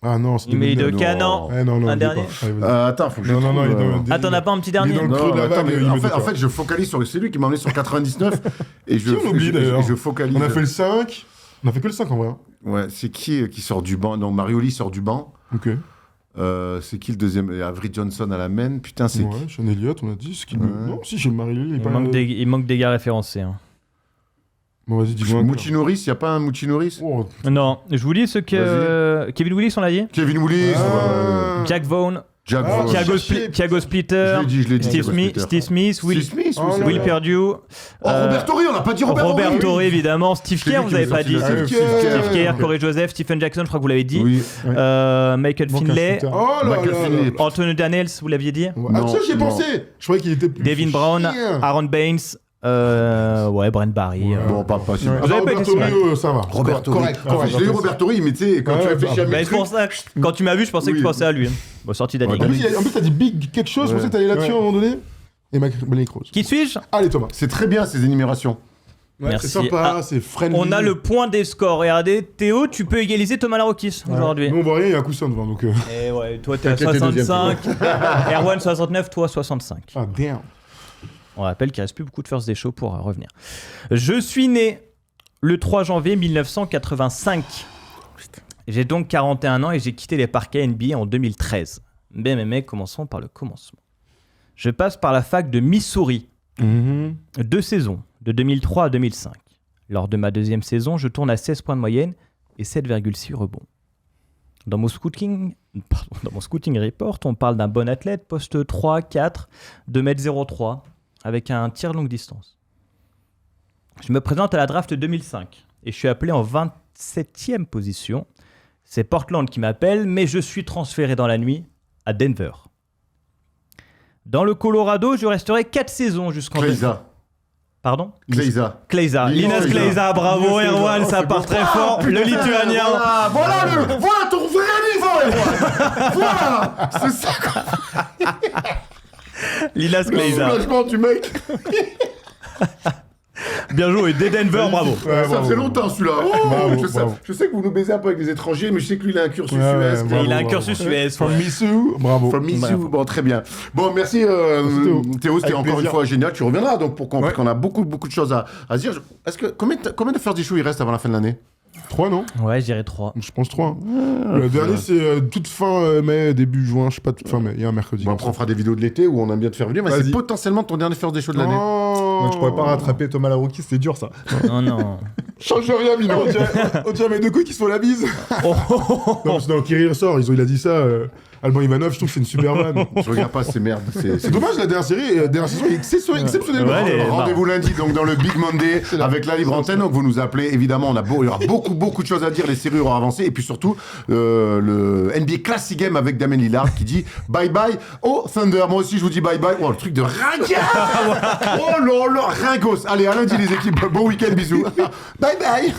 [SPEAKER 2] Ah non, c'est
[SPEAKER 4] Ime
[SPEAKER 2] 2009.
[SPEAKER 4] Udoka,
[SPEAKER 1] non.
[SPEAKER 4] non.
[SPEAKER 2] Eh, non,
[SPEAKER 4] Un
[SPEAKER 2] il est
[SPEAKER 4] dernier
[SPEAKER 2] pas. Allez, vas-y.
[SPEAKER 1] Attends, faut que je
[SPEAKER 2] Non,
[SPEAKER 1] trouve,
[SPEAKER 2] il est dans-
[SPEAKER 4] Ah, t'en as pas un petit
[SPEAKER 2] Il est
[SPEAKER 4] dernier
[SPEAKER 2] dans le
[SPEAKER 1] Non,
[SPEAKER 2] creux de la
[SPEAKER 1] attends,
[SPEAKER 2] vague.
[SPEAKER 1] mais
[SPEAKER 2] Ime
[SPEAKER 1] en
[SPEAKER 2] Udoka.
[SPEAKER 1] fait, je focalise sur... C'est lui qui m'a emmené sur 99 et je,
[SPEAKER 2] Qui on oublie,
[SPEAKER 1] je-
[SPEAKER 2] d'ailleurs
[SPEAKER 1] je focalise.
[SPEAKER 2] On a fait le 5. On a fait que le 5 en vrai. Hein.
[SPEAKER 1] Ouais, c'est qui sort du banc? Non, Marioli sort du banc.
[SPEAKER 2] Ok.
[SPEAKER 1] C'est qui le deuxième? Avery Johnson à la main. Putain, c'est
[SPEAKER 2] Ouais, Sean Elliott, on a dit.
[SPEAKER 1] Ouais.
[SPEAKER 2] Non, si, j'ai Marie-Lou, il est
[SPEAKER 4] Il
[SPEAKER 2] pas...
[SPEAKER 4] manque des gars référencés. Hein.
[SPEAKER 2] Bon, vas-y, dis-moi.
[SPEAKER 1] Mouchi Norris, y a pas un Mouchi Norris?
[SPEAKER 2] Oh,
[SPEAKER 4] Non, je vous lis ce que. Kevin Willis, on l'a dit.
[SPEAKER 1] Kevin Willis.
[SPEAKER 2] Ah.
[SPEAKER 4] Jack Vaughn,
[SPEAKER 1] Jack
[SPEAKER 2] Ah,
[SPEAKER 1] Vaughn.
[SPEAKER 4] Thiago Splitter,
[SPEAKER 1] Je l'ai dit,
[SPEAKER 4] Steve
[SPEAKER 1] Thiago
[SPEAKER 4] Smith,
[SPEAKER 1] Splitter.
[SPEAKER 4] Steve Smith, Will,
[SPEAKER 1] Steve Smith,
[SPEAKER 2] Oh
[SPEAKER 1] oui, c'est
[SPEAKER 2] là
[SPEAKER 1] vrai.
[SPEAKER 4] Will Perdue.
[SPEAKER 1] Oh, Robert Torrey, on n'a pas dit Robert
[SPEAKER 4] Robert
[SPEAKER 1] Torrey.
[SPEAKER 4] Torrey, évidemment. Steve
[SPEAKER 1] C'est
[SPEAKER 4] Kerr,
[SPEAKER 1] lui
[SPEAKER 4] vous
[SPEAKER 1] qui
[SPEAKER 4] avez
[SPEAKER 1] nous
[SPEAKER 4] pas
[SPEAKER 1] a
[SPEAKER 4] dit.
[SPEAKER 1] sorti la-
[SPEAKER 2] Steve
[SPEAKER 4] Steve Kerr,
[SPEAKER 2] Ok.
[SPEAKER 4] Corey Joseph, Stephen Jackson, je crois que vous l'avez dit.
[SPEAKER 1] Oui.
[SPEAKER 4] Michael
[SPEAKER 3] Bon,
[SPEAKER 4] Finlay,
[SPEAKER 3] Cash
[SPEAKER 2] Oh là
[SPEAKER 1] Michael
[SPEAKER 2] là
[SPEAKER 1] Finlay.
[SPEAKER 2] là.
[SPEAKER 4] Antonio Daniels, vous l'aviez dit.
[SPEAKER 2] Ah,
[SPEAKER 1] Non,
[SPEAKER 2] ça, j'y ai
[SPEAKER 1] non.
[SPEAKER 2] pensé. Je croyais qu'il était plus.
[SPEAKER 4] Devin Brown,
[SPEAKER 2] chien.
[SPEAKER 4] Aaron Baines, Brent Barry.
[SPEAKER 2] Ouais.
[SPEAKER 1] Bon, pas si.
[SPEAKER 3] Ouais.
[SPEAKER 2] Ah,
[SPEAKER 4] Vous avez pas
[SPEAKER 2] Robert
[SPEAKER 4] été
[SPEAKER 2] Torrey,
[SPEAKER 4] sûr.
[SPEAKER 2] ça va.
[SPEAKER 1] Robert Torrey.
[SPEAKER 2] Correct, correct.
[SPEAKER 1] J'ai eu Robert Torrey, mais tu sais, quand
[SPEAKER 2] Ouais,
[SPEAKER 1] tu réfléchis à
[SPEAKER 4] Bah,
[SPEAKER 1] mes
[SPEAKER 4] c'est pour
[SPEAKER 1] trucs...
[SPEAKER 4] ça que quand tu m'as vu, je pensais que tu pensais à lui. Hein. Bon, sortie
[SPEAKER 1] Ouais,
[SPEAKER 4] d'année.
[SPEAKER 2] En plus, t'as dit big quelque chose, je pensais que t'allais là-dessus à un moment donné. Et Malik Rose.
[SPEAKER 4] Qui suis-je?
[SPEAKER 2] Allez, Thomas.
[SPEAKER 1] C'est très bien, ces énumérations.
[SPEAKER 2] Ouais,
[SPEAKER 4] Merci.
[SPEAKER 2] c'est sympa,
[SPEAKER 4] Ah,
[SPEAKER 2] c'est friendly.
[SPEAKER 4] On a le point des scores. Regardez, Théo, tu peux égaliser Thomas Larokis aujourd'hui.
[SPEAKER 2] Nous, on voit rien, il y a un coussin devant, donc...
[SPEAKER 4] Et ouais, toi t'es à
[SPEAKER 1] T'inquiète, t'es deuxième,
[SPEAKER 4] 65, Erwan 69, toi 65.
[SPEAKER 2] Ah, damn.
[SPEAKER 4] On rappelle qu'il reste plus beaucoup de First Day Show pour revenir. Je suis né le 3 janvier 1985. J'ai donc 41 ans et j'ai quitté les parquets NBA en 2013. Mais commençons par le commencement. Je passe par la fac de Missouri. 2 saisons, de 2003 à 2005. Lors de ma deuxième saison, je tourne à 16 points de moyenne et 7,6 rebonds. Dans mon scouting report, on parle d'un bon athlète, poste 3, 4, 2m03, avec un tir longue distance. Je me présente à la draft 2005 et je suis appelé en 27e position. C'est Portland qui m'appelle, mais je suis transféré dans la nuit à Denver. Dans le Colorado, je resterai 4 saisons jusqu'en...
[SPEAKER 1] Kleiza.
[SPEAKER 4] Pardon
[SPEAKER 1] Kleiza.
[SPEAKER 4] Kleiza.
[SPEAKER 1] Linas
[SPEAKER 4] Linas Kleiza, bravo
[SPEAKER 2] Linas
[SPEAKER 4] Erwan,
[SPEAKER 2] Kleiza.
[SPEAKER 4] ça part très fort. Le lituanien.
[SPEAKER 1] Voilà ton vrai niveau, Erwan. Voilà. C'est ça, quoi.
[SPEAKER 4] Linas
[SPEAKER 1] Le
[SPEAKER 4] Kleiza.
[SPEAKER 1] soulagement du mec.
[SPEAKER 4] Bien joué, dès Denver, bravo.
[SPEAKER 2] Ouais,
[SPEAKER 1] Ça
[SPEAKER 2] bravo.
[SPEAKER 1] faisait longtemps, celui-là.
[SPEAKER 2] Bravo,
[SPEAKER 1] Je sais que vous nous baisez un peu avec les étrangers, mais je sais que lui, il a un cursus
[SPEAKER 2] Ouais, ouais,
[SPEAKER 1] US.
[SPEAKER 2] bravo.
[SPEAKER 4] Il a un cursus US.
[SPEAKER 2] From
[SPEAKER 4] ouais.
[SPEAKER 2] Missou, bravo.
[SPEAKER 1] From Miss
[SPEAKER 4] Bravo.
[SPEAKER 1] You. Bon, très bien. Bon, merci Théo, c'était
[SPEAKER 2] Avec
[SPEAKER 1] encore
[SPEAKER 2] plaisir.
[SPEAKER 1] une fois génial. Tu reviendras donc parce
[SPEAKER 2] Ouais.
[SPEAKER 1] qu'on a beaucoup de choses à se dire. Combien de First Issue il reste avant la fin de l'année?
[SPEAKER 2] 3, non?
[SPEAKER 4] Ouais, je dirais 3.
[SPEAKER 2] Je pense 3. Le dernier, c'est toute fin mai, début juin, je sais pas, toute fin mai. Il y a un mercredi.
[SPEAKER 1] Bon, après, on fera des vidéos de l'été où on aime bien te faire venir, mais
[SPEAKER 3] Vas-y.
[SPEAKER 1] c'est potentiellement ton dernier first des shows de l'année.
[SPEAKER 3] Donc je pourrais pas rattraper Thomas Larocchi, c'était dur ça.
[SPEAKER 4] Non.
[SPEAKER 2] Change rien, Mino. On dirait mes deux couilles qui se font la bise. Non, c'est dans Kiri ressort, il a dit ça. Alban Ivanov, je trouve que c'est une super vanne.
[SPEAKER 1] Je regarde pas ces merdes.
[SPEAKER 2] C'est dommage, la dernière saison est exceptionnellement.
[SPEAKER 4] Ouais, elle est
[SPEAKER 1] Rendez-vous lundi donc dans le Big Monday avec la libre antenne. Donc vous nous appelez évidemment. Il y aura beaucoup de choses à dire. Les séries auront avancé et puis surtout le NBA Classic Game avec Damien Lillard qui dit bye bye au Thunder. Moi aussi je vous dis bye bye. Oh le truc de ringard. Oh là là, ringos. Allez à lundi les équipes. Bon week-end, bisous. Bye bye.